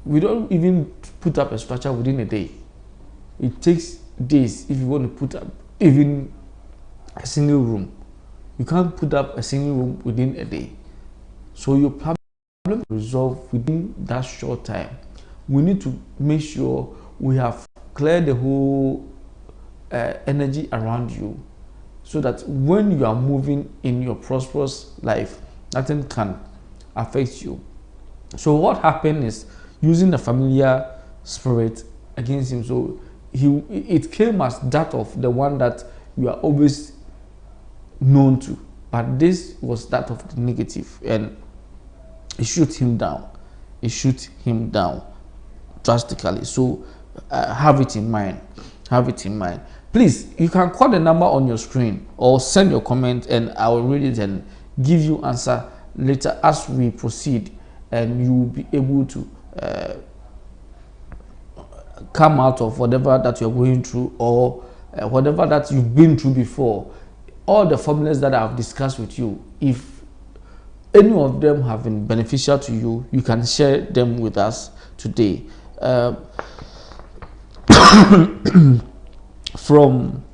we don't even put up a structure within a day. It takes days if you want to put up even a single room. You can't put up a single room within a day. So your problem is resolved within that short time. We need to make sure we have cleared the whole energy around you, so that when you are moving in your prosperous life, nothing can affect you. So what happened is, using the familiar spirit against him, so it came as that of the one that you are always known to, but this was that of the negative, and it shoot him down. It shoot him down drastically. So have it in mind. Have it in mind. Please, you can call the number on your screen or send your comment, and I will read it and give you answer later as we proceed, and you will be able to come out of whatever that you're going through, or whatever that you've been through before. All the formulas that I've discussed with you, if any of them have been beneficial to you, you can share them with us today. From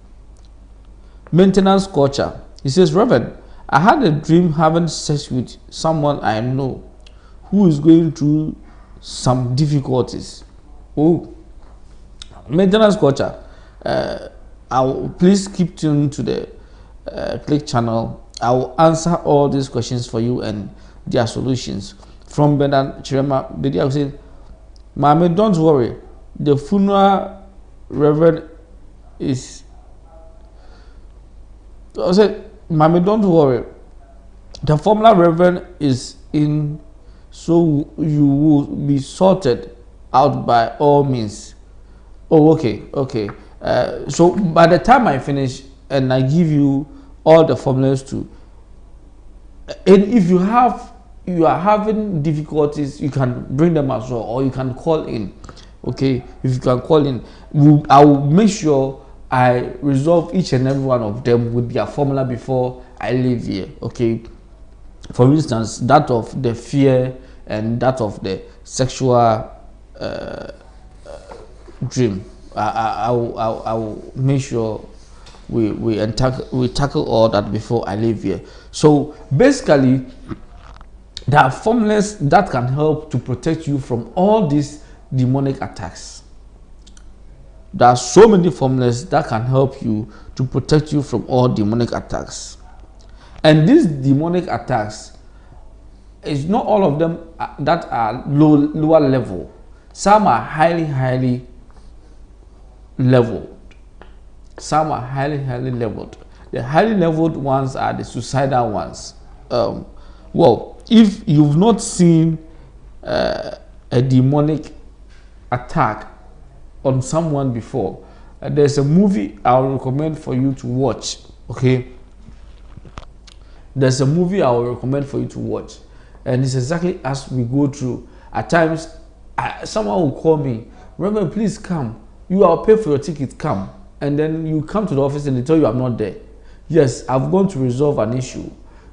Maintenance Culture, he says, Reverend, I had a dream having sex with someone I know who is going through some difficulties. Oh, Maintenance Culture, please keep tuned to the Click channel. I will answer all these questions for you and their solutions. From Bernard Chirema, the day I said, Mommy, don't worry. The funeral reverend is. I said, Mommy, don't worry. The formula reverend is in, so you will be sorted out by all means. Oh, okay, okay. So by the time I finish and I give you all the formulas too, and if you are having difficulties, you can bring them as well, or you can call in. Okay, if you can call in, I will make sure I resolve each and every one of them with their formula before I leave here. Okay, for instance, that of the fear and that of the sexual dream, I will make sure we tackle all that before I leave here. So basically, there are formulas that can help to protect you from all these demonic attacks. There are so many formulas that can help you to protect you from all demonic attacks. And these demonic attacks, it's not all of them that are lower level. Some are highly leveled. Some are highly leveled. The highly leveled ones are the suicidal ones. Well, if you've not seen a demonic attack on someone before, there's a movie I'll recommend for you to watch. Okay, there's a movie I'll recommend for you to watch, and it's exactly as we go through. At times, someone will call me, Reverend, please come. I'll pay for your ticket. Come. and then you come to the office and they tell you I'm not there. Yes, I've gone to resolve an issue.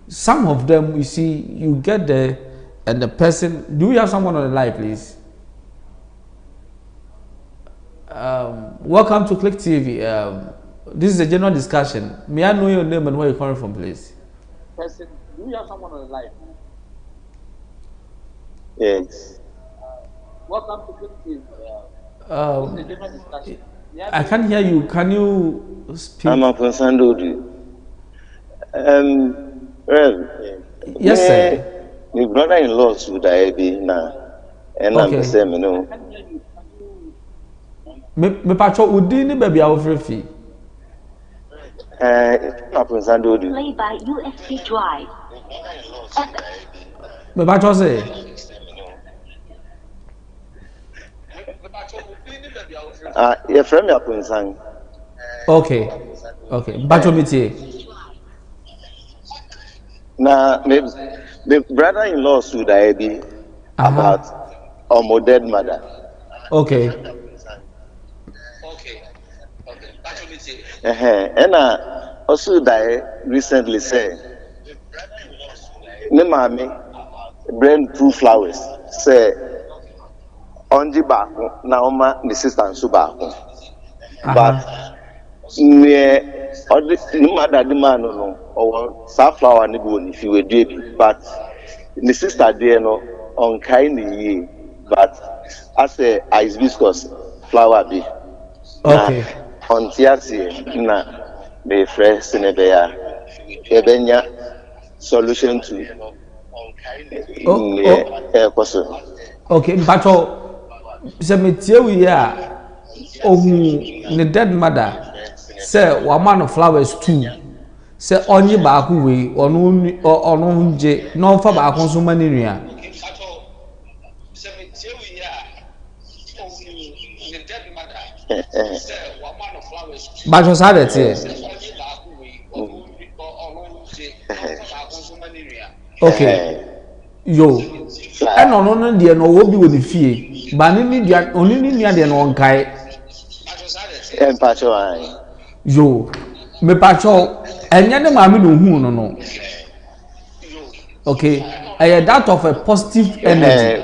Some of them, you see, you get there and the person, do we have someone on the line, please? Welcome to Click TV. This is a general discussion. May I know your name and where you're coming from, please? Person, do we have someone on the line? Yes. Welcome to Click TV. This is a general discussion. I can't hear you. Can you speak? I'm a Sandodi. Rev. Yes, sir. My brother-in-law should I be now, and I'm the same, you know. Me pacho udini baby awo free. I'm a Sandodi. Play by USB drive. Me pacho say. Your friend me up in Sang. Okay. Pacho metie. Now, the brother-in-law should I be about my dead mother. Okay. And also die recently say, ne mami brand two flowers say onji baako na oma the sister nso baako but ne odi ni mother di man no or sunflower ne bi oni fi we due bi but the sister there no on kind ye but as a hibiscus flower bi okay on tiasi na the fresh nebeya ebenya solution to okay mpacho se metie wi ya ohun ne dead mother say wa man flowers too say onye ba ku we onu nje no fa ba ku so mani nua but was had it okay yo and no de no wo bi wo ni fie ba ni dia oni ni nua de no nkai pacho ai yo me pacho enye ne ma me no hu no okay that of a positive energy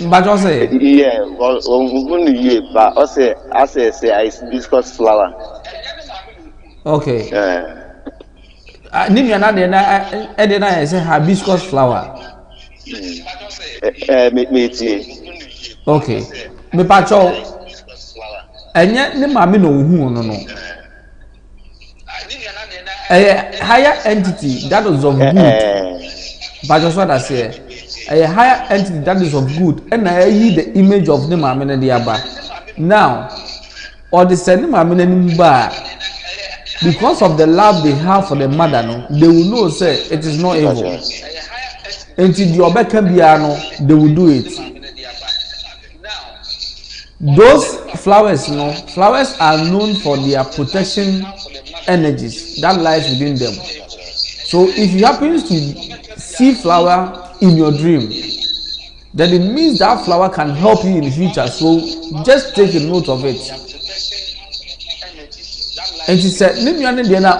but you say yeah well ye but also as I discuss flower okay ni nua na de na say hibiscus flower me tie okay me pacho enye ne ma me no hu no higher entity that is of good but just what I say a higher entity that is of good and I hear the image of the mama and the aba now or the send mama and ba because of the love they have for the mother no they will know say it is not evil until the obe can be they will do it. Those flowers flowers are known for their protection energies that lies within them. So if you happen to see flower in your dream, then it means that flower can help you in the future. So just take a note of it. And she said,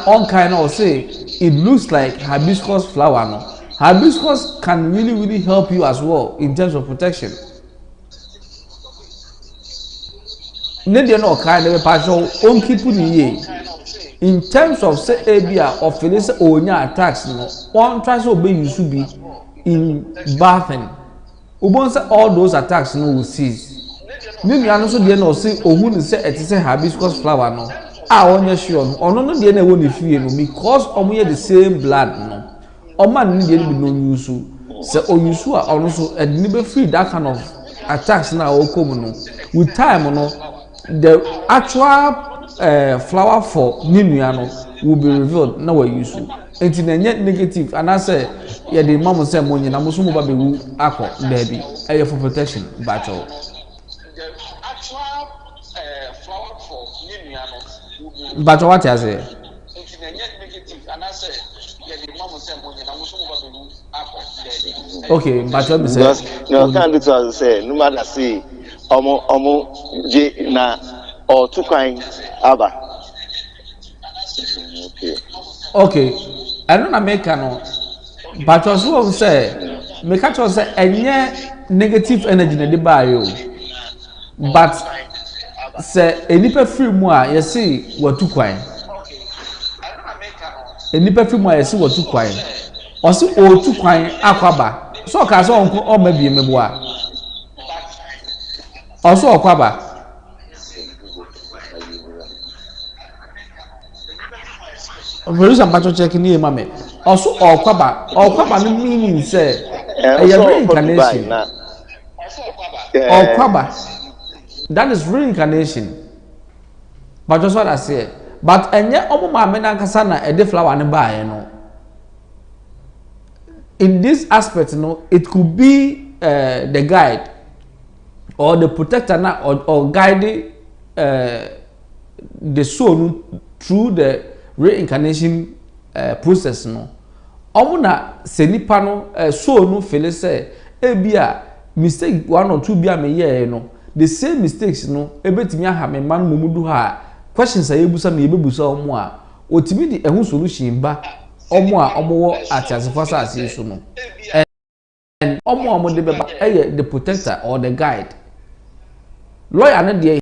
all kind of say it looks like hibiscus flower. No, hibiscus can really help you as well in terms of protection. In terms of say ABR or Phyllis Onya attacks, one tries to obey you should be in bathing. Ubon all those attacks will cease. Maybe I also didn't say Ohun say it is a hibiscus flower no. I want you sure or no the one if you because we the same blood no. Or man need be no use say Oyusu are also and never free that kind of attacks now or come no. With time the actual flower for Ninuano will be revealed now we use it in a net negative and I say yeah the mom say money na musumu ba be wu akọ baby for protection battle the actual flower for Ninuano battle what you say it in a net negative and I say yeah the mom say money na musumu ba be wu akọ baby okay battle be say no can't do to say no matter see omo je na or two kind Aba. Okay. Okay, I don't make no, but also say, make us say, any negative energy in the bio, but say, any perfume more, you see, what to quine. Any perfume more, you see, what to quine. Also, or to quine, aquaba. So, cast on, or maybe a memoir. Also, aquaba. Producer Pacho checking here, mammy. Also, Kwaba no meaning say reincarnation. Kwaba, that is reincarnation. But just what I say. But enye omo maame na nkasa na e de flower ne baaye no. In this aspect, no, it could be the guide or the protector na or guide the soul through the reincarnation process no. Omo na se nipa no soul no feel say ebia mistake 1 or 2 bia me ye no, the same mistakes no ebetimi aha me man momudu ha questions ayebusa na yebebusa omo a otimi di ehu solution ba omo a omo wo atiasefasa ase so no, and omo de beba the protector or the guide. Lawyer no there,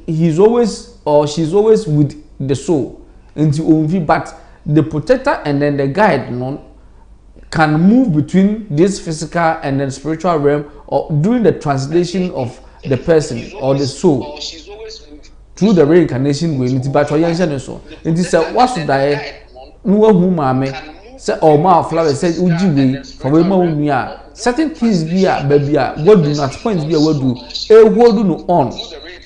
he's always or she's always with the soul into onvi, but the protector and then the guide no can move between this physical and then spiritual realm or during the translation of the person or the soul through the reincarnation way. Nti but oyanse so nti say what should I no hu maame say o ma flower say uji we for we ma unua certain things be a baby a what do not point be a what do hold no on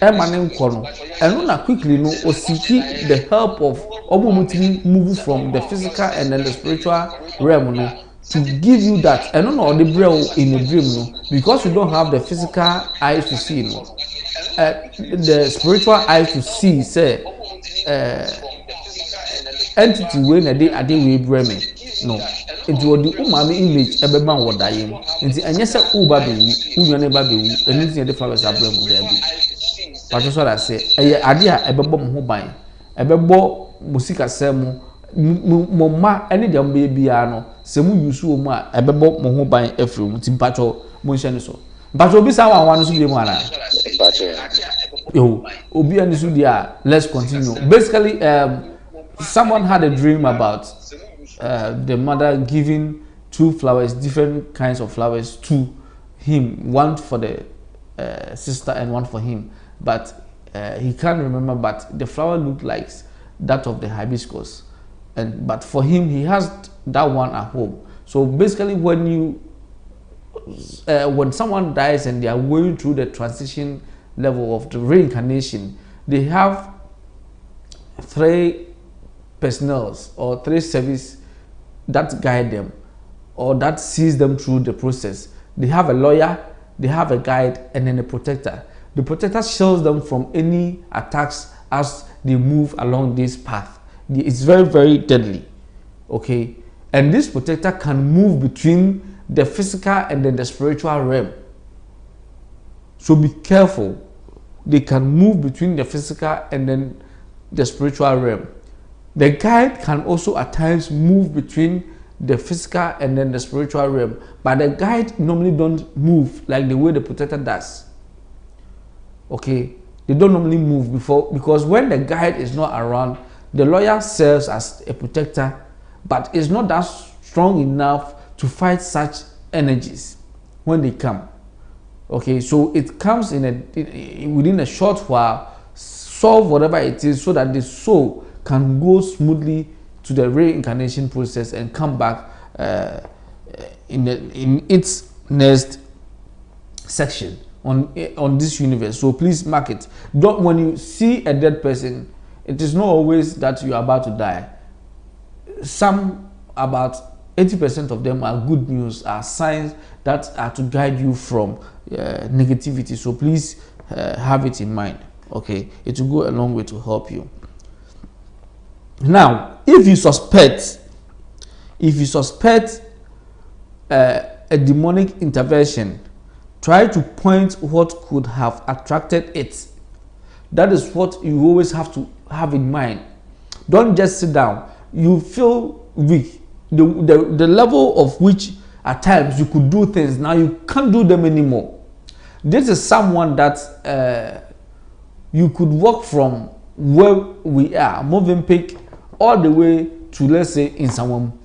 emane nko no eno na quickly no o seek the help of omumutimi move from the physical and then the spiritual realm no to give you that. I don't know the brain in a dream no, because you don't have the physical eyes to see no, the spiritual eyes to see say entity wey na dey ade wey brain no, it will the umami image ebeba wo daye nti enye se uba be wu unyo ne ba be wu enu the flowers abrem there be. But that's what I say, ade a ebebo mo ho ban ebebo musika semu mo ma ene de mbe bia no se mu yusu mu a ebebo mo ho ban afiri mu ti mpacho mo nhye ne so mpacho obi sa wan so bi mu ana mpacho yo obi ani so dia. Let's continue. Basically someone had a dream about the mother giving 2 flowers, different kinds of flowers to him, one for the sister and one for him, but he can't remember, but the flower looked like that of the hibiscus, and but for him he has that one at home. So basically when you when someone dies and they are going through the transition level of the reincarnation, they have 3 personnels or 3 service that guide them or that sees them through the process. They have a lawyer, they have a guide, and then a protector. The protector shields them from any attacks as they move along this path. It's very, very deadly. Okay, and this protector can move between the physical and then the spiritual realm. So be careful. They can move between the physical and then the spiritual realm. The guide can also at times move between the physical and then the spiritual realm, but the guide normally don't move like the way the protector does. Okay, they don't normally move because when the guide is not around, the lawyer serves as a protector, but is not that strong enough to fight such energies when they come. Okay, so it comes within a short while, solve whatever it is so that the soul can go smoothly to the reincarnation process and come back in its next section on this universe. So please mark it. Don't, when you see a dead person, it is not always that you are about to die. Some, about 80% of them are good news, are signs that are to guide you from negativity. So please have it in mind. Okay, it will go a long way to help you. Now, if you suspect a demonic intervention, try to point what could have attracted it. That is what you always have to have in mind. Don't just sit down. You feel weak. The level of which at times you could do things, now you can't do them anymore. This is someone that you could walk from where we are, moving pick, all the way to, let's say, in someone.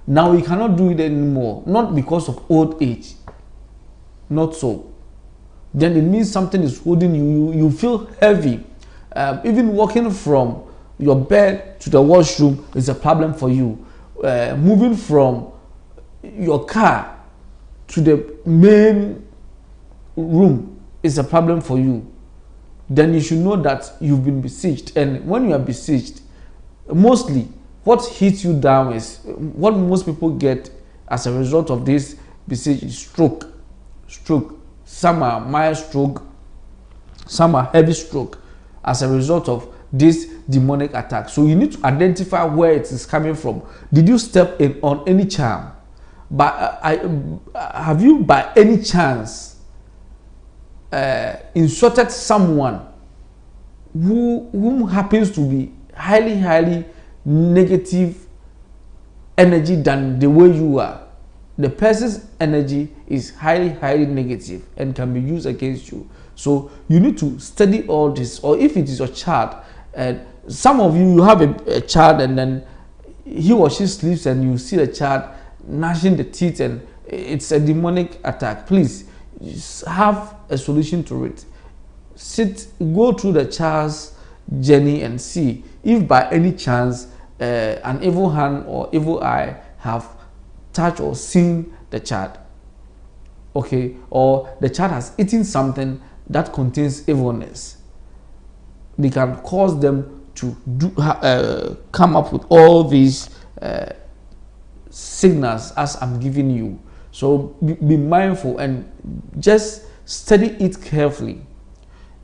Now you cannot do it anymore, not because of old age. Not so. Then it means something is holding you. You feel heavy. Even walking from your bed to the washroom is a problem for you. Moving from your car to the main room is a problem for you. Then you should know that you've been besieged. And when you are besieged, mostly what hits you down is what most people get as a result of this besiege is stroke. Some are mild stroke, some are heavy stroke as a result of this demonic attack. So you need to identify where it is coming from. Did you step in on any charm? But have you by any chance insulted someone who happens to be highly negative energy than the way you are? The person's energy is highly negative and can be used against you. So you need to study all this. Or if it is your child, and some of you have a child and then he or she sleeps and you see the child gnashing the teeth and it's a demonic attack, please have a solution to it. Go through the child's journey and see if by any chance an evil hand or evil eye have touched or seen the child, okay, or the child has eaten something that contains evilness. They can cause them to come up with all these signals as I'm giving you. So be mindful and just study it carefully.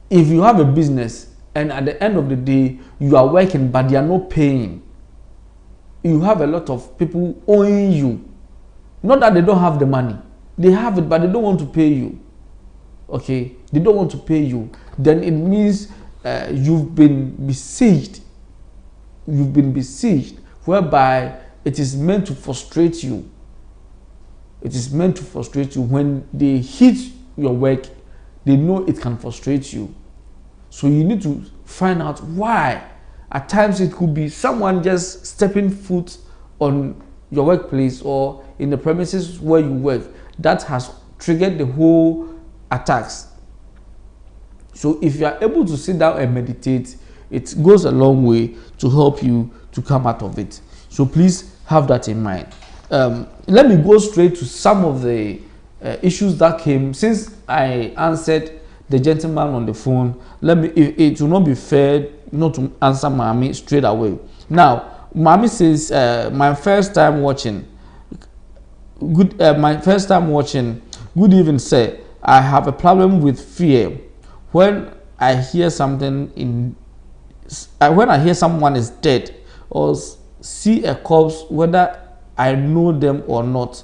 If you have a business and at the end of the day you are working but they are not paying, you have a lot of people owing you. Not that they don't have the money, they have it, but they don't want to pay you. Okay, they don't want to pay you. Then it means you've been besieged. You've been besieged, whereby it is meant to frustrate you. It is meant to frustrate you. When they hit your work, they know it can frustrate you. So you need to find out why. At times it could be someone just stepping foot on your workplace or in the premises where you work that has triggered the whole attacks. So if you are able to sit down and meditate, it goes a long way to help you to come out of it. So please have that in mind. Let me go straight to some of the issues that came since I answered the gentleman on the phone. It will not be fair not to answer Mami straight away. Now, Mami says, my first time watching. Good evening, sir. I have a problem with fear. When I hear something when I hear someone is dead or see a corpse, whether I know them or not,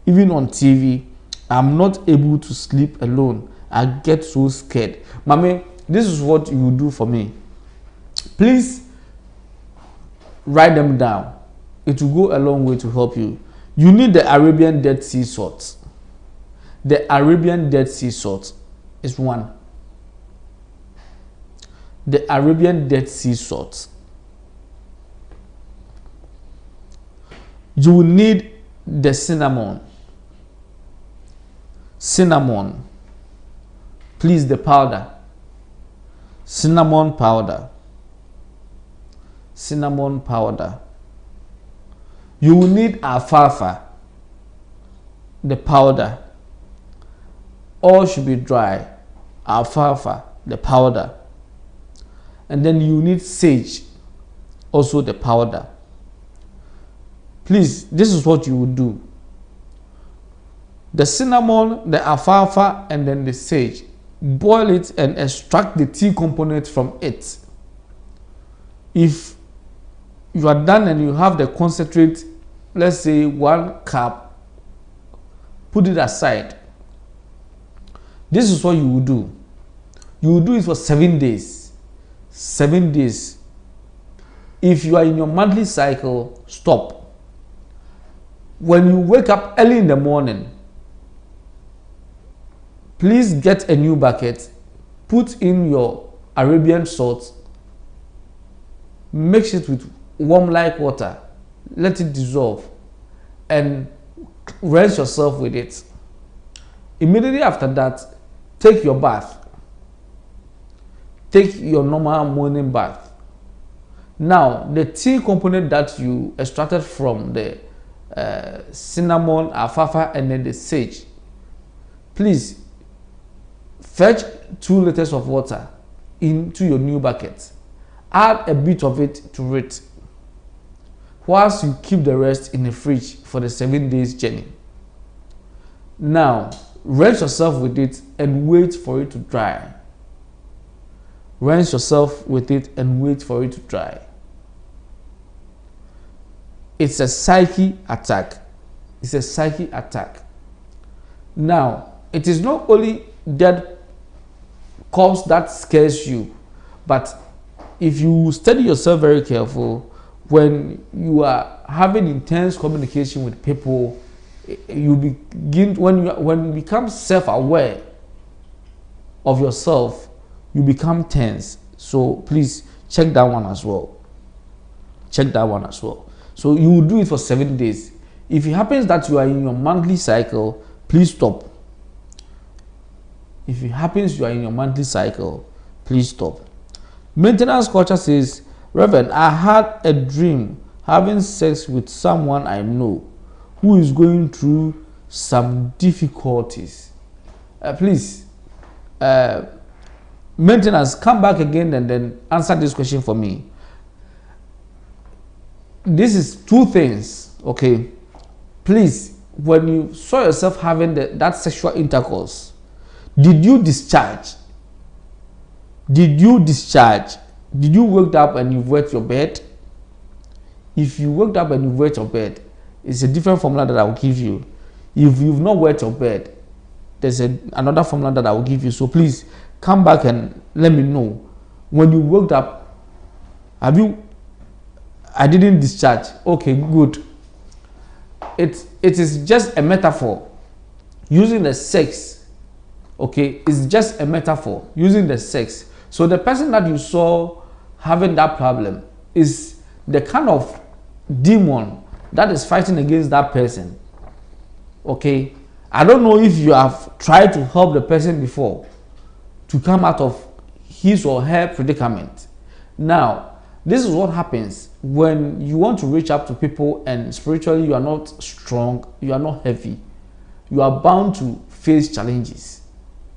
even on TV, I'm not able to sleep alone. I get so scared. Mami, this is what you will do for me. Please write them down. It will go a long way to help you. You need the Arabian Dead Sea salt. The Arabian Dead Sea salt is one. The Arabian Dead Sea salt. You will need the cinnamon. Cinnamon. Please, the powder. Cinnamon powder. Cinnamon powder. You will need alfalfa. The powder. All should be dry. Alfalfa, the powder. And then you need sage, also the powder. Please, this is what you will do. The cinnamon, the alfalfa, and then the sage. Boil it and extract the tea component from it. If you are done and you have the concentrate, let's say 1 cup, put it aside. This is what you will do. You will do it for 7 days. 7 days. If you are in your monthly cycle, stop. When you wake up early in the morning, please get a new bucket, put in your Arabian salt, mix it with warm like water, let it dissolve, and rinse yourself with it. Immediately after that, take your bath. Take your normal morning bath. Now, the tea component that you extracted from the cinnamon, alfalfa, and then the sage, please fetch 2 liters of water into your new bucket. Add a bit of it to it, whilst you keep the rest in the fridge for the 7 days journey. Now, rinse yourself with it and wait for it to dry. Rinse yourself with it and wait for it to dry. It's a psyche attack. It's a psyche attack. Now, it is not only dead corpse that scares you, but if you study yourself very careful, when you are having intense communication with people, you begin, when you become self-aware of yourself, you become tense. So please check that one as well. Check that one as well. So you will do it for 7 days. If it happens that you are in your monthly cycle, please stop. If it happens you are in your monthly cycle, please stop. Maintenance culture says, Reverend, I had a dream having sex with someone I know who is going through some difficulties. Please, maintenance, come back again and then answer this question for me. This is 2 things, okay? Please, when you saw yourself having that sexual intercourse, did you discharge? Did you discharge? Did you wake up and you wet your bed? If you woke up and you wet your bed, it's a different formula that I will give you. If you've not wet your bed, there's another formula that I will give you. So please come back and let me know. When you woke up, I didn't discharge. Okay, good. It is just a metaphor. Using the sex, okay, it's just a metaphor. Using the sex. So the person that you saw having that problem is the kind of demon that is fighting against that person. Okay, I don't know if you have tried to help the person before to come out of his or her predicament. Now, this is what happens when you want to reach out to people and spiritually you are not strong, you are not heavy. You are bound to face challenges.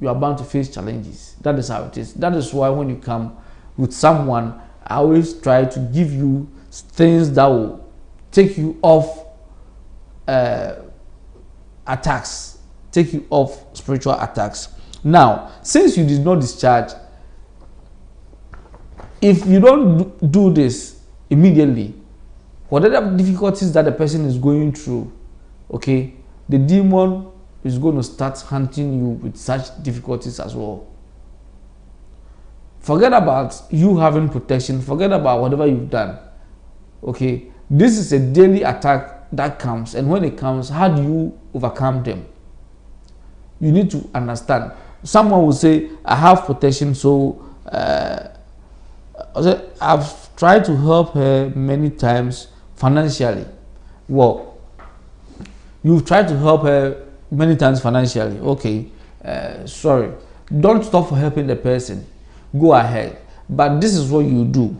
You are bound to face challenges. That is how it is. That is why when you come with someone, I always try to give you things that will take you off attacks, take you off spiritual attacks. Now, since you did not discharge, if you don't do this immediately, whatever difficulties that the person is going through, okay, the demon is going to start hunting you with such difficulties as well. Forget about you having protection, forget about whatever you've done. Okay, this is a daily attack that comes, and when it comes, how do you overcome them? You need to understand. Someone will say, I have protection, so I've tried to help her many times financially. Well, you've tried to help her many times financially. Okay, sorry. Don't stop for helping the person. Go ahead. But this is what you do.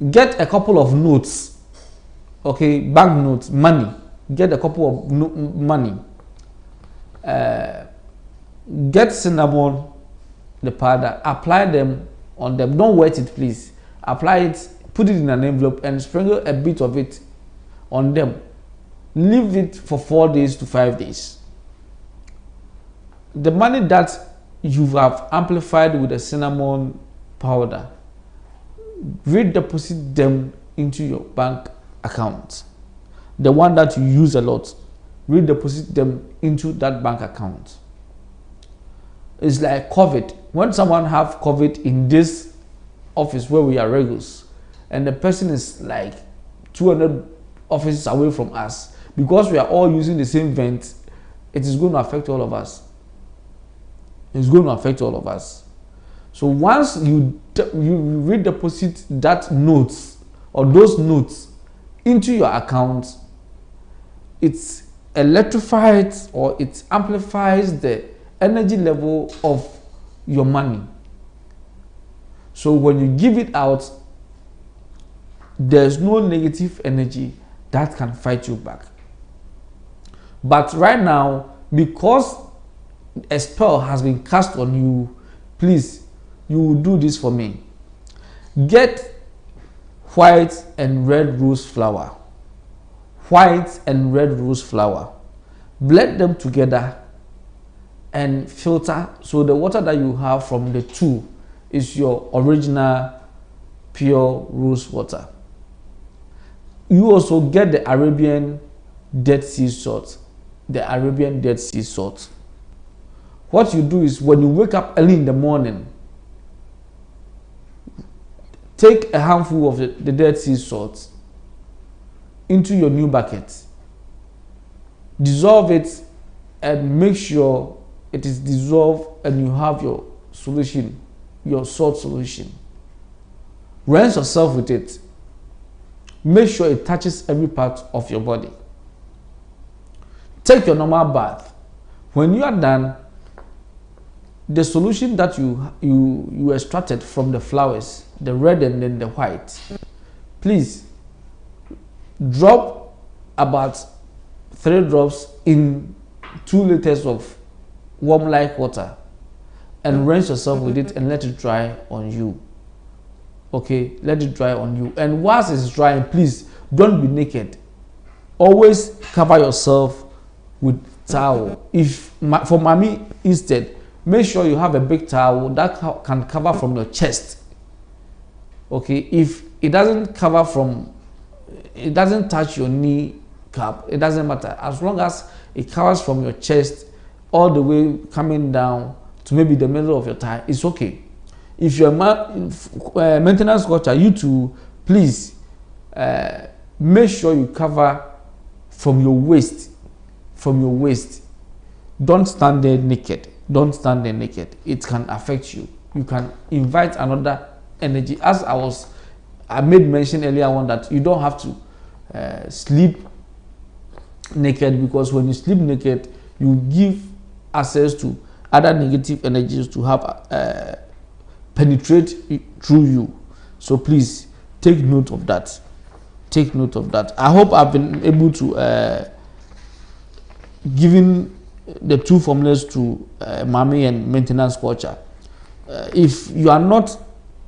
Get a couple of notes. Okay, bank notes, money. Get a couple of money. Get cinnamon, the powder, apply them on them. Don't wet it, please. Apply it, put it in an envelope and sprinkle a bit of it on them. Leave it for 4 days to 5 days. The money that you have amplified with the cinnamon powder, redeposit them into your bank account. The one that you use a lot, redeposit them into that bank account. It's like COVID. When someone have COVID in this office where we are regulars, and the person is like 200 offices away from us, because we are all using the same vent, it is going to affect all of us. It's going to affect all of us. So once you redeposit that notes or those notes into your account, it electrifies or it amplifies the energy level of your money. So when you give it out, there's no negative energy that can fight you back. But right now, because a spell has been cast on you, please, you will do this for me. Get white and red rose flower. White and red rose flour. Blend them together and filter. So the water that you have from the two is your original pure rose water. You also get the Arabian Dead Sea salt. The Arabian Dead Sea salt. What you do is, when you wake up early in the morning, take a handful of the Dead Sea salt into your new bucket. Dissolve it and make sure it is dissolved, and you have your solution, your salt solution. Rinse yourself with it. Make sure it touches every part of your body. Take your normal bath. When you are done, the solution that you extracted from the flowers, the red and then the white, please drop about 3 drops in 2 liters of warm like water and rinse yourself with it and let it dry on you. Okay, let it dry on you. And whilst it's drying, please don't be naked. Always cover yourself with towel. For mommy, instead, make sure you have a big towel that can cover from your chest. Okay, if it doesn't cover from, it doesn't touch your knee cap, it doesn't matter. As long as it covers from your chest all the way coming down to maybe the middle of your thigh, it's okay. If you're a maintenance culture, you too, please make sure you cover from your waist. From your waist. Don't stand there naked. Don't stand there naked. It can affect you. You can invite another energy. As I made mention earlier on that you don't have to sleep naked, because when you sleep naked, you give access to other negative energies to have penetrate through you. So please take note of that. Take note of that. I hope I've been able to giving the 2 formulas to mommy and maintenance culture. If you are not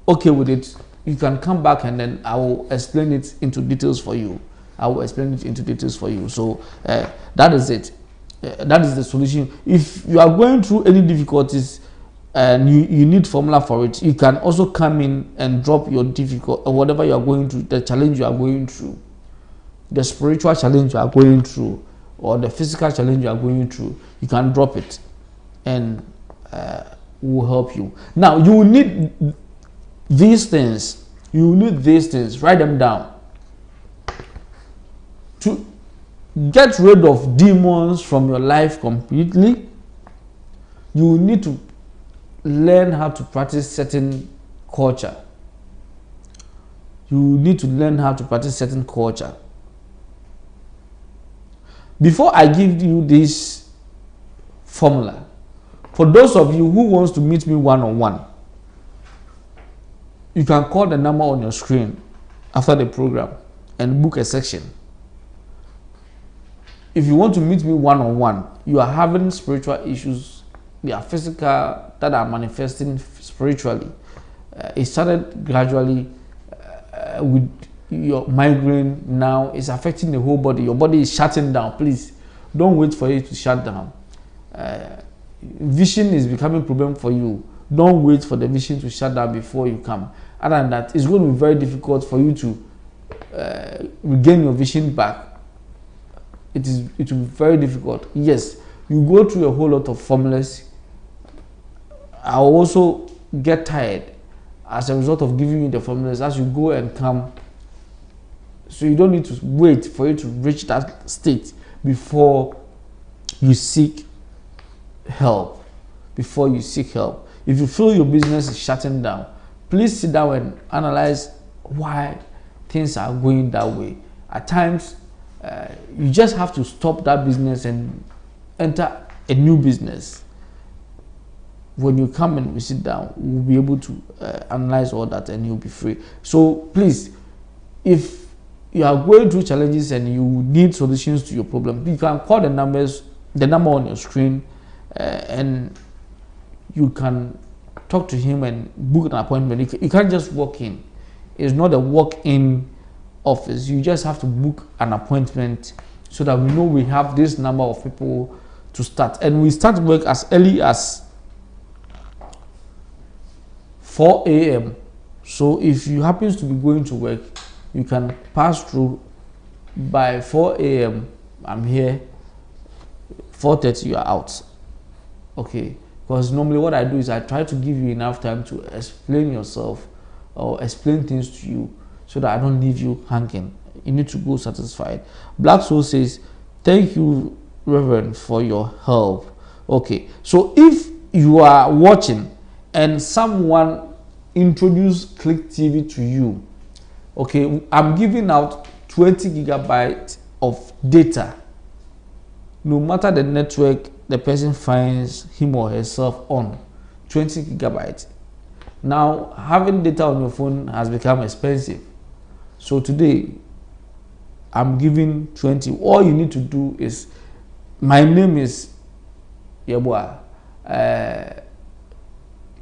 okay with it, you can come back and then I will explain it into details for you. I will explain it into details for you. So that is it. That is the solution. If you are going through any difficulties and you need formula for it, you can also come in and drop your difficult or whatever you are going through, the challenge you are going through, the spiritual challenge you are going through, or the physical challenge you are going through. You can drop it and will help you. Now you will need these things. You will need these things. Write them down. To get rid of demons from your life completely, you will need to learn how to practice certain culture. You need to learn how to practice certain culture. Before I give you this formula, for those of you who wants to meet me one-on-one, you can call the number on your screen after the program and book a section. If you want to meet me one-on-one, you are having spiritual issues, they are physical, that are manifesting spiritually. It started gradually with your migraine. Now it's affecting the whole body. Your body is shutting down. Please don't wait for it to shut down. Vision is becoming a problem for you. Don't wait for the vision to shut down before you come. Other than that, it's going to be very difficult for you to regain your vision back. It will be very difficult. Yes, you go through a whole lot of formulas. I also get tired as a result of giving you the formulas as you go and come. So you don't need to wait for it to reach that state before you seek help. Before you seek help. If you feel your business is shutting down, please sit down and analyze why things are going that way. At times, you just have to stop that business and enter a new business. When you come and we sit down, we'll be able to analyze all that and you'll be free. So please, if you are going through challenges and you need solutions to your problem, you can call the number on your screen, and you can talk to him and book an appointment. You can't just walk in. It's not a walk-in office. You just have to book an appointment so that we know we have this number of people to start. And we start work as early as 4 a.m. So if you happen to be going to work, you can pass through by 4 a.m. I'm here. 4:30 you are out. Okay, because normally what I do is I try to give you enough time to explain yourself or explain things to you so that I don't leave you hanging. You need to go satisfied. Black Soul says, thank you, Reverend, for your help. Okay, so if you are watching and someone introduced Click TV to you, okay, I'm giving out 20 gigabytes of data. No matter the network the person finds him or herself on, 20 gigabytes. Now, having data on your phone has become expensive. So today, I'm giving 20. All you need to do is, my name is Yeboah.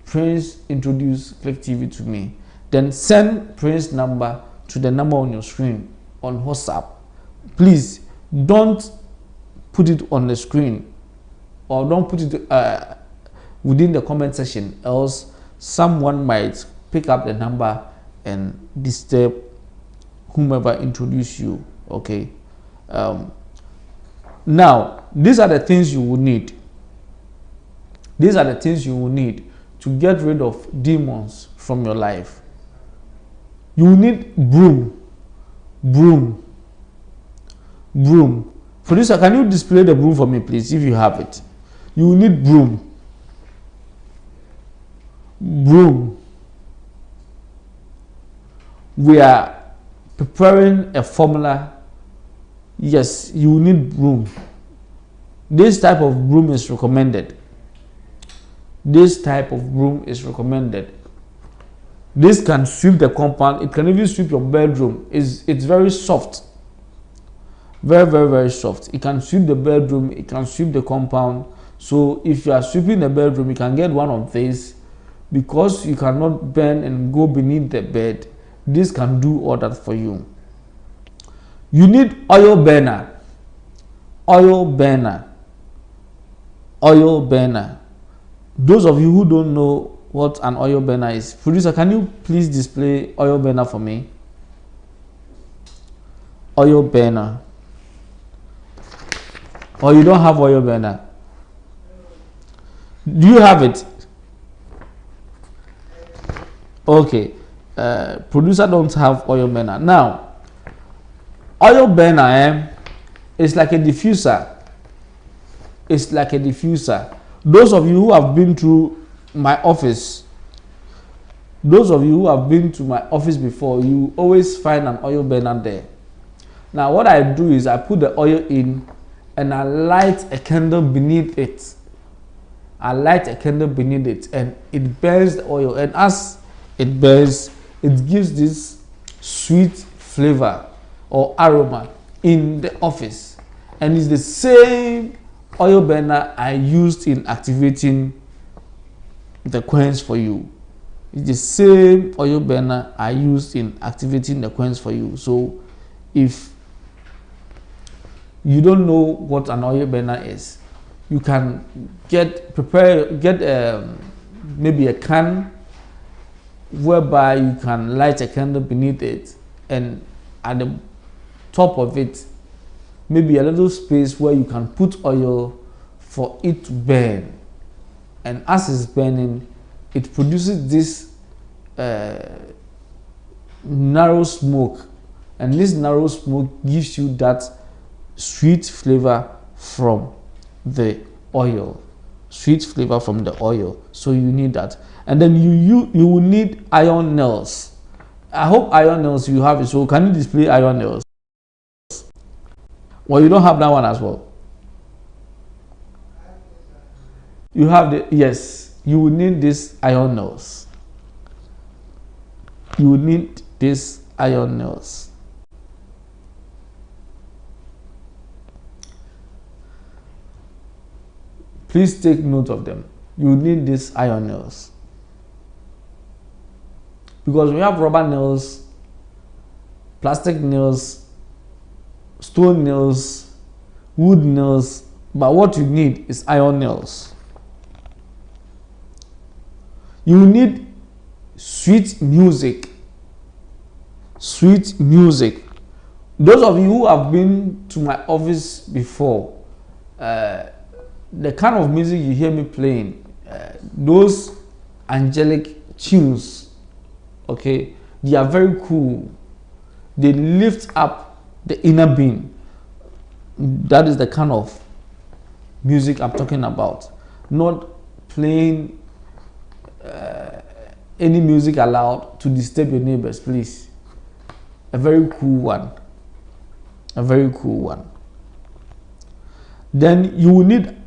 Prince introduced Click TV to me. Then send Prince number to the number on your screen on WhatsApp. Please don't put it on the screen or don't put it within the comment section, else someone might pick up the number and disturb whomever introduced you. Okay. Now, these are the things you will need. These are the things you will need to get rid of demons from your life. You will need broom. Producer, can you display the broom for me, please, if you have it? You will need broom. We are preparing a formula. Yes, you will need broom. This type of broom is recommended. This can sweep the compound. It can even sweep your bedroom. It's very soft. Very soft. It can sweep the bedroom. It can sweep the compound. So if you are sweeping the bedroom, you can get one of these. Because you cannot bend and go beneath the bed, this can do all that for you. You need oil burner. Those of you who don't know what an oil burner is, producer, can you please display oil burner for me? Oil burner. Or you don't have oil burner? Do you have it? Okay. Producer don't have oil burner. Now, oil burner is like a diffuser. It's like a diffuser. Those of you who have been through my office, before, you always find an oil burner there. Now, what I do is I put the oil in and I light a candle beneath it. And it burns the oil. And as it burns, it gives this sweet flavor or aroma in the office. And it's the same oil burner I used in activating the coins for you. It's the same oil burner I used in activating the coins for you. So if you don't know what an oil burner is, you can get maybe a can whereby you can light a candle beneath it, and at the top of it maybe a little space where you can put oil for it to burn. And as it's burning, it produces this narrow smoke, and this narrow smoke gives you that sweet flavor from the oil. Sweet flavor from the oil. So you need that. And then you will need iron nails. I hope iron nails you have it. So can you display iron nails? Well, you don't have that one as well. You have the, yes, you will need this iron nails. You will need this iron nails. Please take note of them. You need these iron nails. Because we have rubber nails, plastic nails, stone nails, wood nails, but what you need is iron nails. You need sweet music. Sweet music. Those of you who have been to my office before, the kind of music you hear me playing, those angelic tunes, okay, they are very cool. They lift up the inner being. That is the kind of music I'm talking about. Not playing any music allowed to disturb your neighbors, please. A very cool one. A very cool one. Then you will need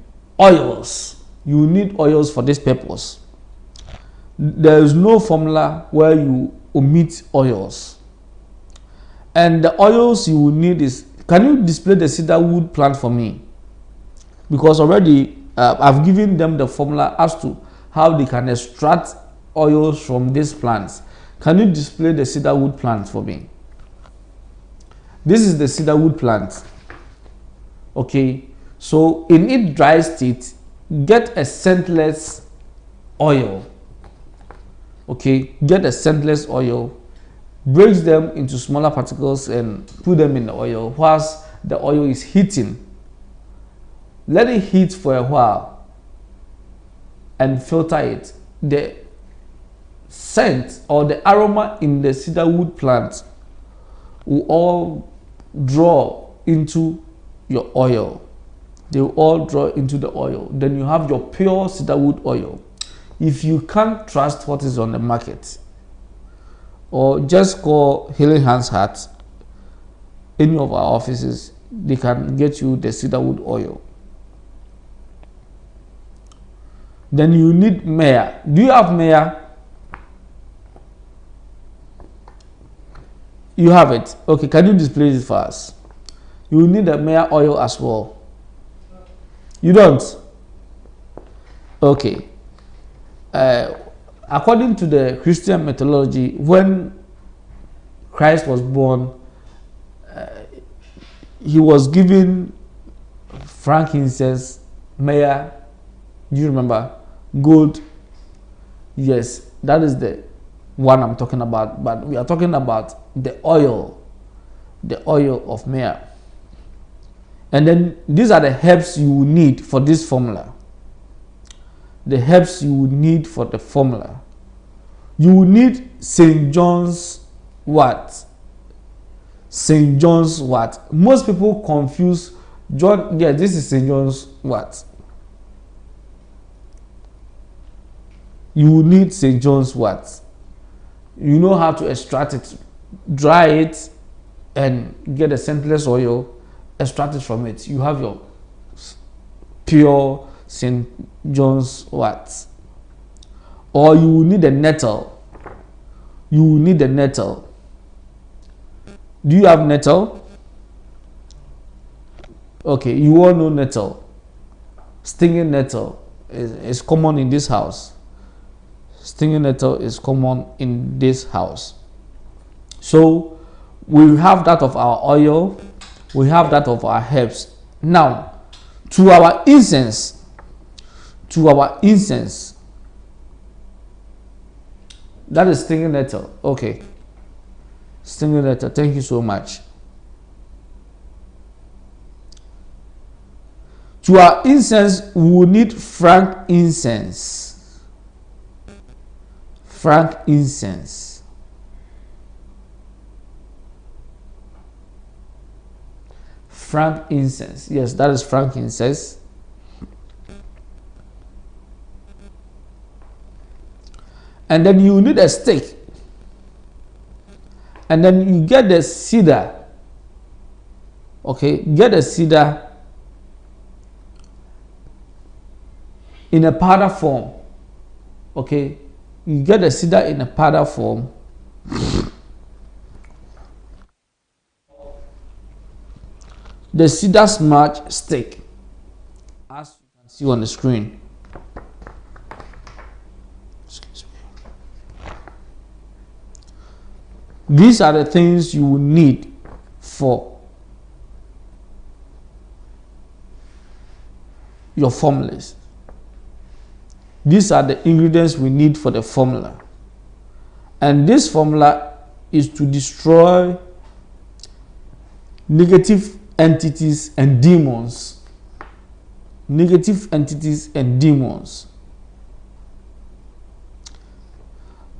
oils. You will need oils for this purpose. There is no formula where you omit oils. And the oils you will need is, can you display the cedar wood plant for me? Because already I've given them the formula as to how they can extract oils from these plants. Can you display the cedar wood plant for me? This is the cedar wood plant. Okay, so in its dry state, get a scentless oil. Okay, get a scentless oil, break them into smaller particles and put them in the oil whilst the oil is heating. Let it heat for a while and filter it. The scent or the aroma in the cedar wood plant will all draw into your oil. They will all draw into the oil. Then you have your pure cedar wood oil. If you can't trust what is on the market, or just call Healing Hands Heart, any of our offices, they can get you the cedar wood oil. Then you need myrrh. Do you have myrrh? You have it. Okay, can you display it for us? You will need the myrrh oil as well. You don't? Okay. According to the Christian mythology, when Christ was born, he was given frankincense, myrrh. Do you remember? Gold. Yes, that is the one I'm talking about. But we are talking about the oil of myrrh. And then these are the herbs you will need for this formula. The herbs you will need for the formula. You will need St. John's wort. St. John's wort. Most people confuse John. Yeah, this is St. John's wort. You will need St. John's wort. You know how to extract it, dry it, and get a scentless oil. Extract it from it. You have your pure St. John's wort. Or you will need a nettle. You will need a nettle. Do you have nettle? Okay, you all know nettle. Stinging nettle is common in this house. Stinging nettle is common in this house. So we have that of our oil. We have that of our herbs. Now, to our incense. That is stinging nettle. Okay. Stinging nettle. Thank you so much. To our incense, we will need frankincense. frankincense. Frankincense. Yes, that is frankincense. And then you need a stick. And then you get the cedar. Okay, get a cedar in a powder form. Okay, you get the cedar in a powder form. The cedar smudge stick, as you can see on the screen. Excuse me. These are the things you will need for your formulas. These are the ingredients we need for the formula. And this formula is to destroy negative entities and demons. Negative entities and demons.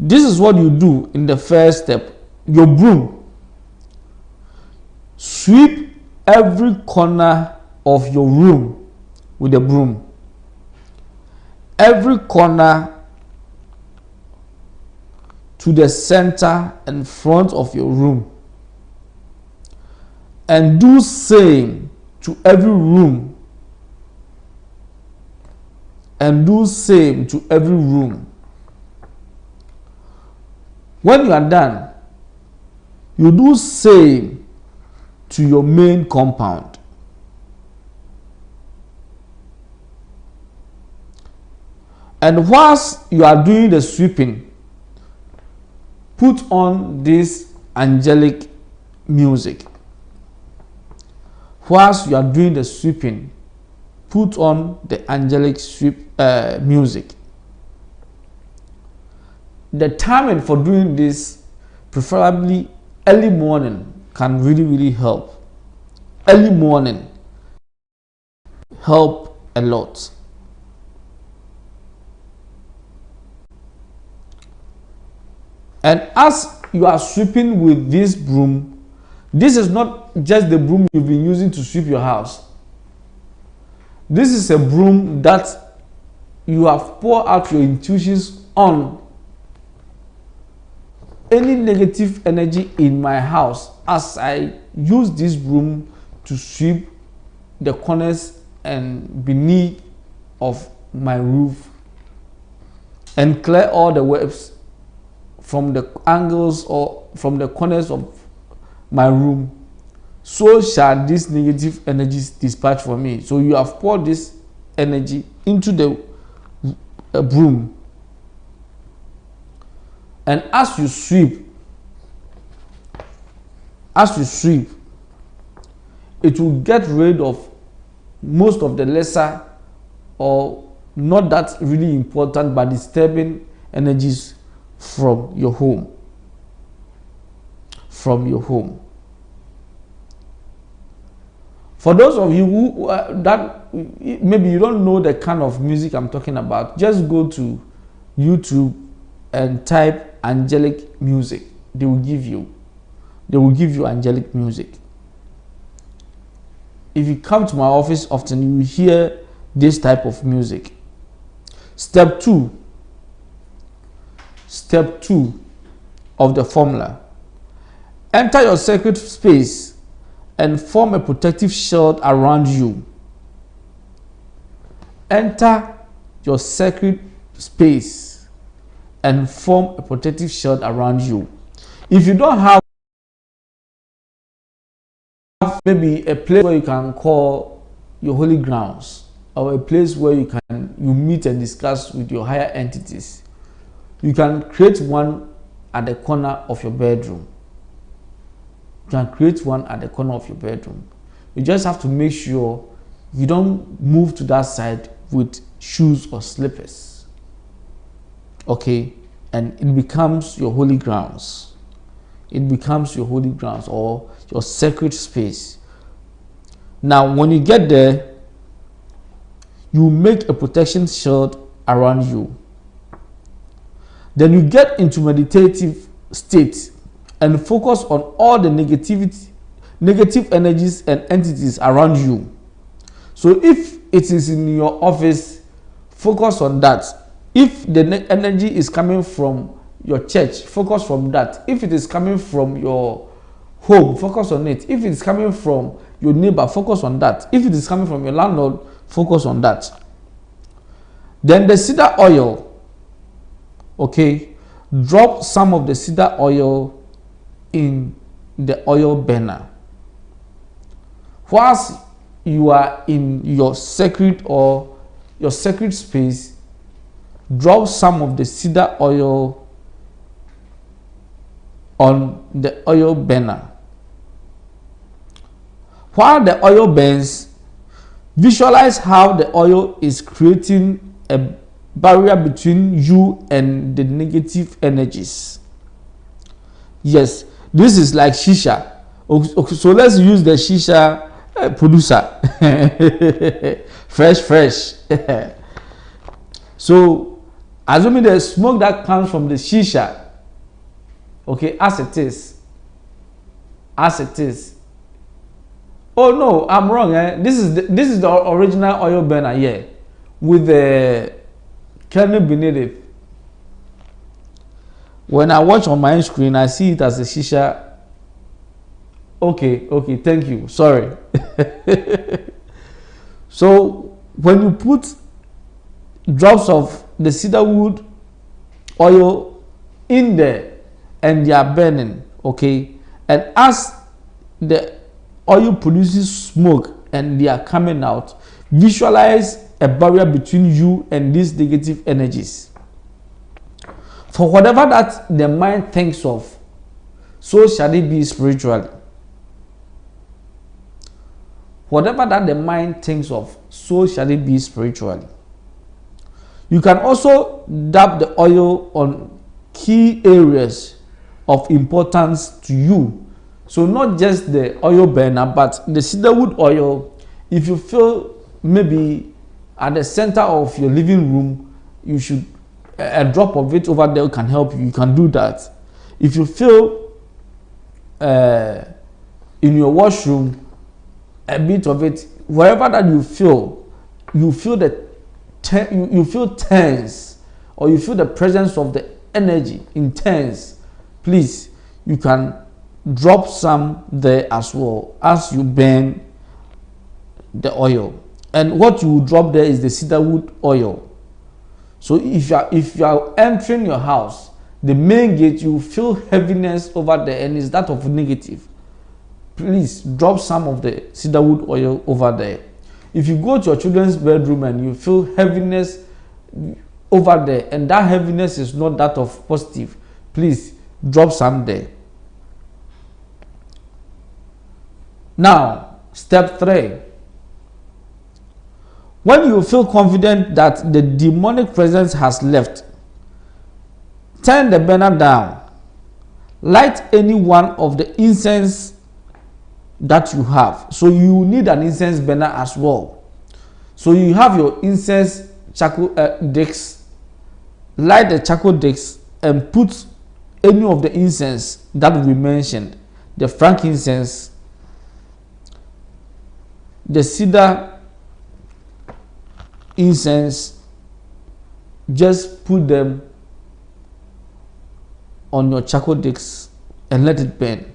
This is what you do in the first step. Your broom. Sweep every corner of your room with a broom. Every corner to the center and front of your room. And do same to every room. And do same to every room. When you are done, you do same to your main compound. And whilst you are doing the sweeping, put on this angelic music. Whilst you are doing the sweeping, put on the angelic music. The timing for doing this, preferably early morning, can really help. Early morning help a lot. And as you are sweeping with this broom, this is not just the broom you've been using to sweep your house. This is a broom that you have poured out your intuitions on. Any negative energy in my house, as I use this broom to sweep the corners and beneath of my roof and clear all the webs from the angles or from the corners of my room, so shall these negative energies dispatch from me. So you have poured this energy into the broom, and as you sweep, it will get rid of most of the lesser or not that really important but disturbing energies from your home. For those of you who that maybe you don't know the kind of music I'm talking about, just go to YouTube and type angelic music. They will give you angelic music. If you come to my office often, you will hear this type of music. Step 2 of the formula. Enter your sacred space and form a protective shield around you. Enter your sacred space and form a protective shield around you. If you don't have maybe a place where you can call your holy grounds, or a place where you meet and discuss with your higher entities, you can create one at the corner of your bedroom. You just have to make sure you don't move to that side with shoes or slippers. Okay? And it becomes your holy grounds. Or your sacred space. Now, when you get there, you make a protection shield around you. Then you get into meditative state and focus on all the negative energies and entities around you. So if it is in your office, focus on that. If the energy is coming from your church, focus from that. If it is coming from your home, focus on it. If it is coming from your neighbor, focus on that. If it is coming from your landlord, focus on that. Then the cedar oil, okay, drop some of the cedar oil in the oil burner. Whilst you are in your sacred space, drop some of the cedar oil on the oil burner. While the oil burns, visualize how the oil is creating a barrier between you and the negative energies. Yes, this is like shisha. Okay, so let's use the shisha producer. fresh. So assuming the smoke that comes from the shisha, okay, as it is. Oh no, I'm wrong. This is the original oil burner here with the kernel beneath it. When I watch on my screen, I see it as a shisha. Okay, thank you. Sorry. So when you put drops of the cedar wood oil in there and they are burning, okay, and as the oil produces smoke and they are coming out, visualize a barrier between you and these negative energies. For whatever that the mind thinks of, so shall it be spiritually. Whatever that the mind thinks of, so shall it be spiritually. You can also dab the oil on key areas of importance to you. So not just the oil burner, but the cedarwood oil. If you feel maybe at the center of your living room, you should a drop of it over there can help you. You can do that. If you feel in your washroom, a bit of it, wherever that you feel you feel tense, or you feel the presence of the energy intense, please, you can drop some there as well as you burn the oil. And what you will drop there is the cedarwood oil. So if you are entering your house, the main gate, you feel heaviness over there and is that of negative, please drop some of the cedarwood oil over there. If you go to your children's bedroom and you feel heaviness over there and that heaviness is not that of positive, please drop some there. Now, step 3. When you feel confident that the demonic presence has left, turn the burner down. Light any one of the incense that you have. So you need an incense burner as well. So you have your incense charcoal dicks. Light the charcoal dicks and put any of the incense that we mentioned, the frankincense, the cedar incense, just put them on your charcoal dicks and let it burn.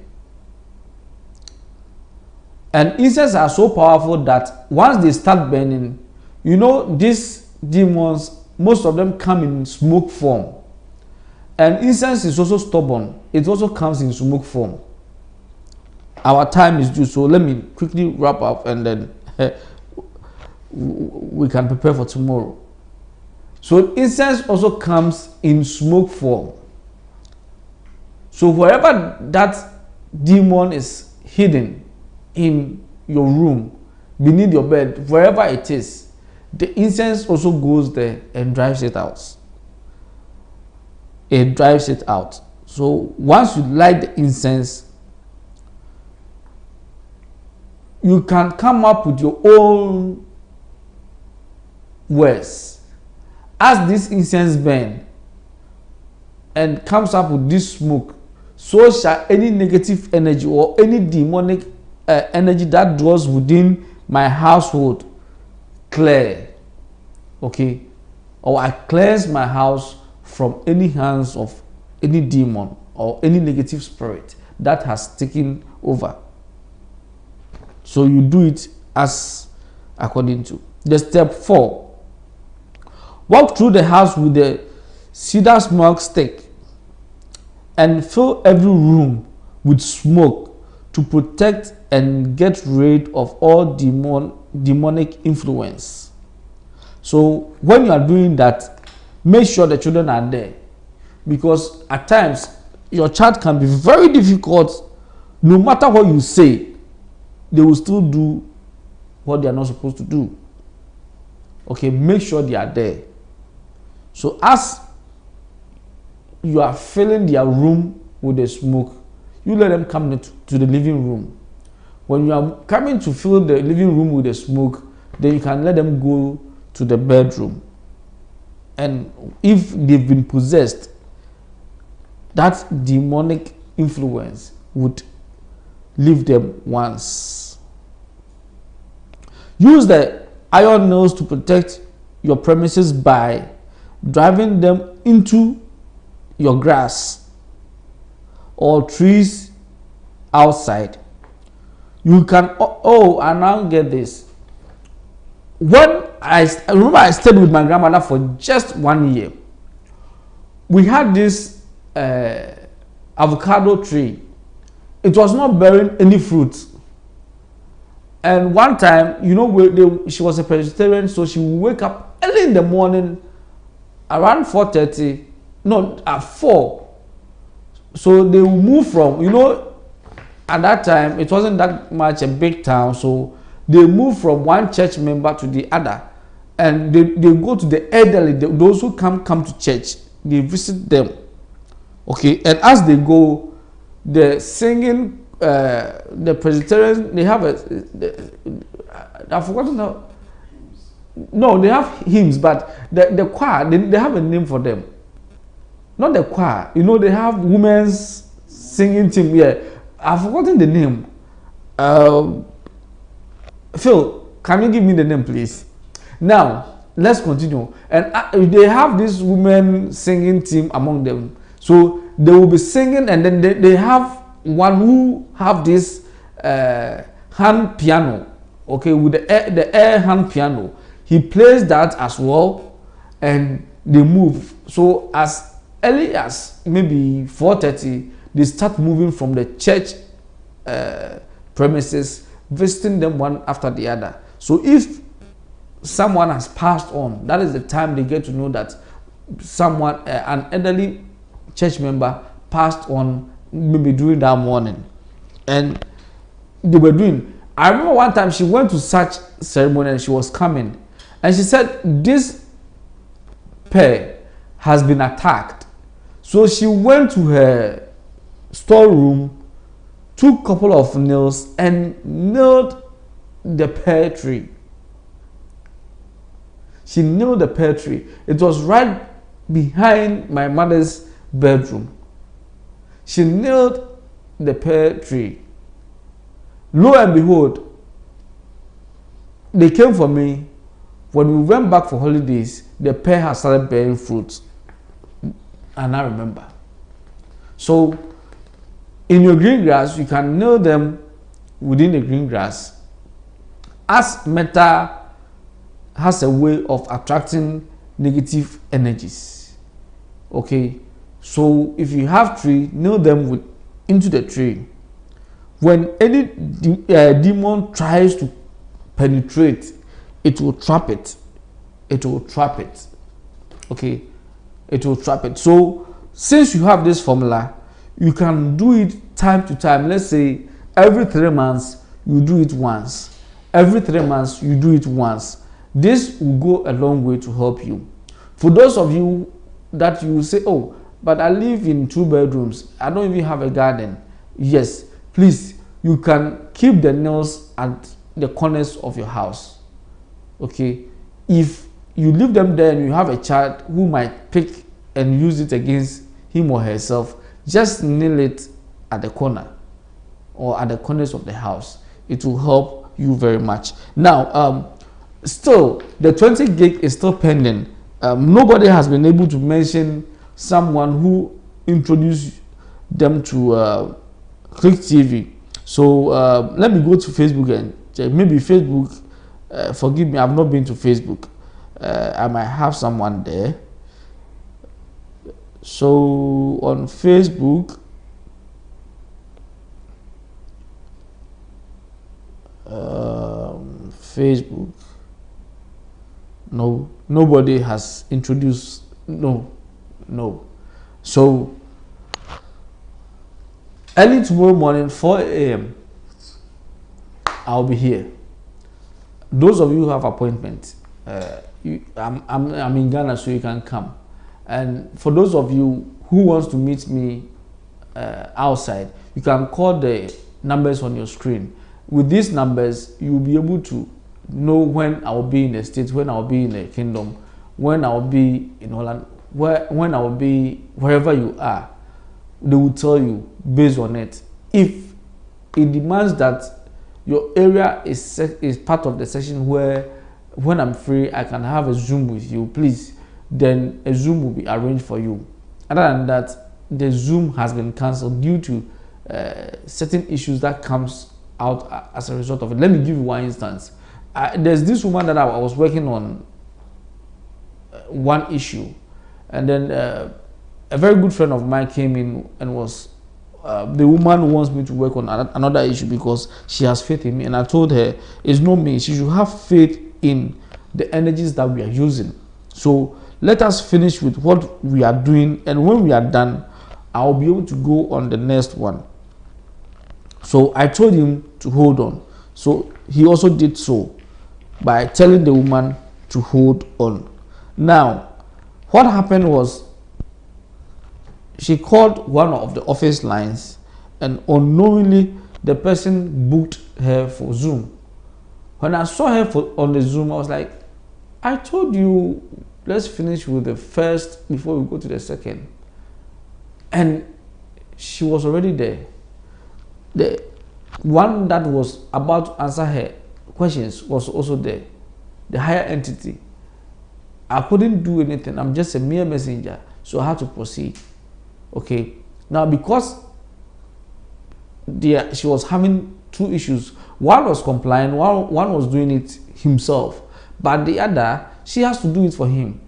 And incense are so powerful that once they start burning, you know, these demons, most of them come in smoke form. And incense is also stubborn. It also comes in smoke form. Our time is due, so let me quickly wrap up and then we can prepare for tomorrow. So incense also comes in smoke form. So wherever that demon is hidden in your room, beneath your bed, wherever it is, the incense also goes there and drives it out. It drives it out. So once you light the incense, you can come up with your own words. As this incense burn, and comes up with this smoke, so shall any negative energy or any demonic energy that dwells within my household clear. Okay, or I cleanse my house from any hands of any demon or any negative spirit that has taken over. So you do it as according to the step 4. Walk through the house with the cedar smoke stick and fill every room with smoke to protect and get rid of all demonic influence. So when you are doing that, make sure the children are there, because at times your child can be very difficult. No matter what you say, they will still do what they are not supposed to do. Okay, make sure they are there. So as you are filling their room with the smoke, you let them come to the living room. When you are coming to fill the living room with the smoke, then you can let them go to the bedroom. And if they've been possessed, that demonic influence would leave them once. Use the iron nails to protect your premises by driving them into your grass or trees outside. You can, I now get this. When I remember, I stayed with my grandmother for just 1 year. We had this avocado tree. It was not bearing any fruit. And one time, she was a vegetarian, so she would wake up early in the morning, around 4:30, no, at 4. So they will move from, at that time, it wasn't that much a big town, so they move from one church member to the other. And they go to the elderly, those who come to church, they visit them. Okay, and as they go, the singing, the Presbyterians, they have I've forgotten how. No, they have hymns, but the choir, they have a name for them. Not the choir, they have women's singing team. Yeah, I've forgotten the name. Phil, can you give me the name, please? Now, let's continue. And they have this women singing team among them. So they will be singing, and then they have one who have this hand piano, okay, with the air hand piano. He plays that as well, and they move. So as early as maybe 4:30, they start moving from the church premises, visiting them one after the other. So if someone has passed on, that is the time they get to know that someone, an elderly church member, passed on maybe during that morning. And they were doing, I remember one time she went to such ceremony and she was coming, and she said this pair has been attacked. So she went to her storeroom, took a couple of nails and nailed the pear tree. She nailed the pear tree. It was right behind my mother's bedroom. She nailed the pear tree. Lo and behold, they came for me. When we went back for holidays, the pear had started bearing fruit. And I remember. So, in your green grass, you can nail them within the green grass. As metal has a way of attracting negative energies. Okay, so if you have tree, nail them into the tree. When any demon tries to penetrate, it will trap it. It will trap it. Okay, it will trap it. So since you have this formula, you can do it time to time. Let's say every 3 months you do it once. Every 3 months you do it once. This will go a long way to help you. For those of you that you say, oh, but I live in 2 bedrooms, I don't even have a garden. Yes, please, you can keep the nails at the corners of your house. Okay, if you leave them there and you have a child who might pick and use it against him or herself, just nail it at the corner or at the corners of the house. It will help you very much. Now, still, the 20 gig is still pending. Nobody has been able to mention someone who introduced them to Click TV. So let me go to Facebook and check. Maybe Facebook, forgive me, I've not been to Facebook. I might have someone there. So on Facebook, Facebook, no, nobody has introduced. No. So early tomorrow morning, 4 a.m. I'll be here. Those of you who have appointments, I'm in Ghana, so you can come. And for those of you who wants to meet me outside, you can call the numbers on your screen. With these numbers, you'll be able to know when I will be in the States, when I will be in the Kingdom, when I will be in Holland, when I will be wherever you are. They will tell you based on it. If it demands that your area is part of the session where when I'm free I can have a Zoom with you, please, then a Zoom will be arranged for you. Other than that, the Zoom has been cancelled due to certain issues that comes out as a result of it. Let me give you one instance. There's this woman that I was working on one issue, and then a very good friend of mine came in and was the woman who wants me to work on another issue because she has faith in me, and I told her it's not me, she should have faith in the energies that we are using. So let us finish with what we are doing, and when we are done, I'll be able to go on the next one. So I told him to hold on. So he also did so by telling the woman to hold on. Now, what happened was she called one of the office lines, and unknowingly the person booked her for Zoom. When I saw her on the Zoom, I was like, I told you, let's finish with the first before we go to the second. And she was already there. The one that was about to answer her questions was also there, the higher entity. I couldn't do anything. I'm just a mere messenger, so I had to proceed. Okay, now because she was having two issues. One was complying, one was doing it himself, but the other, she has to do it for him.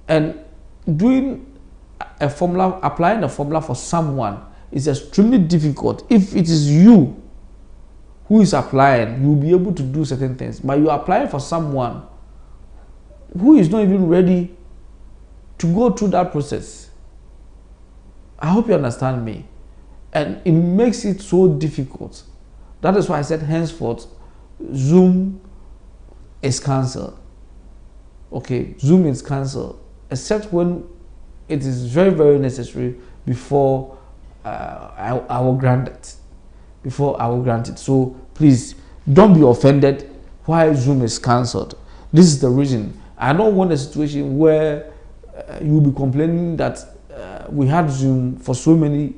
And doing a formula, applying a formula for someone is extremely difficult. If it is you who is applying, you'll be able to do certain things, but you're applying for someone who is not even ready to go through that process. I hope you understand me. And it makes it so difficult. That is why I said henceforth, Zoom is cancelled. Okay, Zoom is cancelled, except when it is very, very necessary before I will grant it. Before I will grant it. So please don't be offended why Zoom is cancelled. This is the reason. I don't want a situation where you'll be complaining that we had Zoom for so many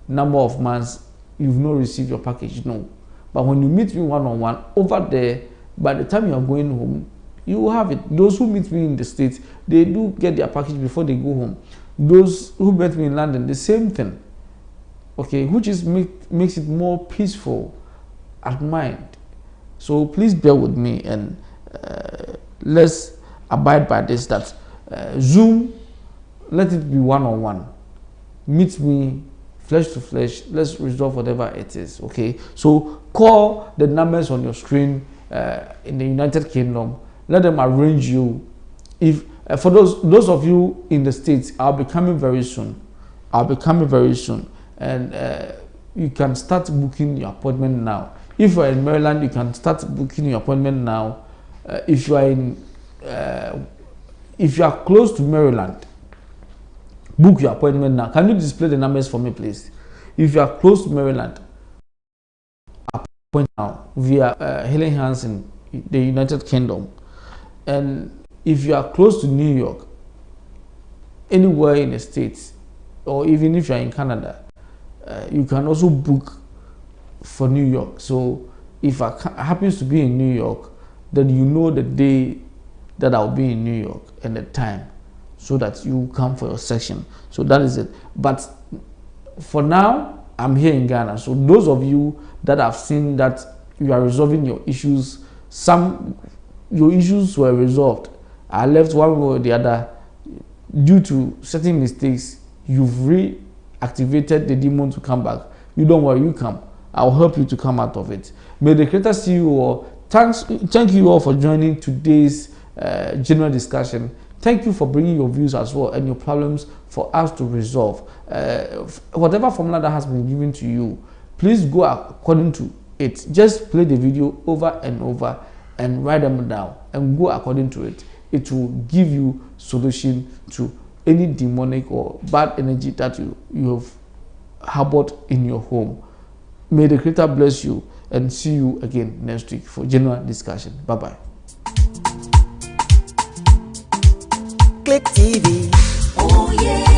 number of months, you've not received your package. No. But when you meet me one-on-one over there, by the time you are going home, you will have it. Those who meet me in the States, they do get their package before they go home. Those who met me in London, the same thing. Okay, which is makes it more peaceful at mind. So please bear with me, and let's abide by this, that Zoom, let it be one-on-one. Meet me flesh to flesh. Let's resolve whatever it is. Okay, so call the numbers on your screen in the United Kingdom. Let them arrange you. If for those of you in the States, I'll be coming very soon. And you can start booking your appointment now. If you are in Maryland, you can start booking your appointment now. If you are close to Maryland, book your appointment now. Can you display the numbers for me, please? If you are close to Maryland, appoint now via Healing Hands in the United Kingdom. And if you are close to New York, anywhere in the States, or even if you're in Canada, you can also book for New York. So if I happens to be in New York, then you know the day that I'll be in New York and the time, so that you come for your session. So that is it. But for now, I'm here in Ghana. So those of you that have seen that you are resolving your issues, your issues were resolved, I left one way or the other due to certain mistakes. You've reactivated the demon to come back. You don't worry, you come. I'll help you to come out of it. May the Creator see you all. Thank you all for joining today's general discussion. Thank you for bringing your views as well and your problems for us to resolve. Whatever formula that has been given to you, please go according to it. Just play the video over and over and write them down and go according to it. It will give you solution to any demonic or bad energy that you have harbored in your home. May the Creator bless you, and see you again next week for general discussion. Bye-bye. Click TV. Oh yeah.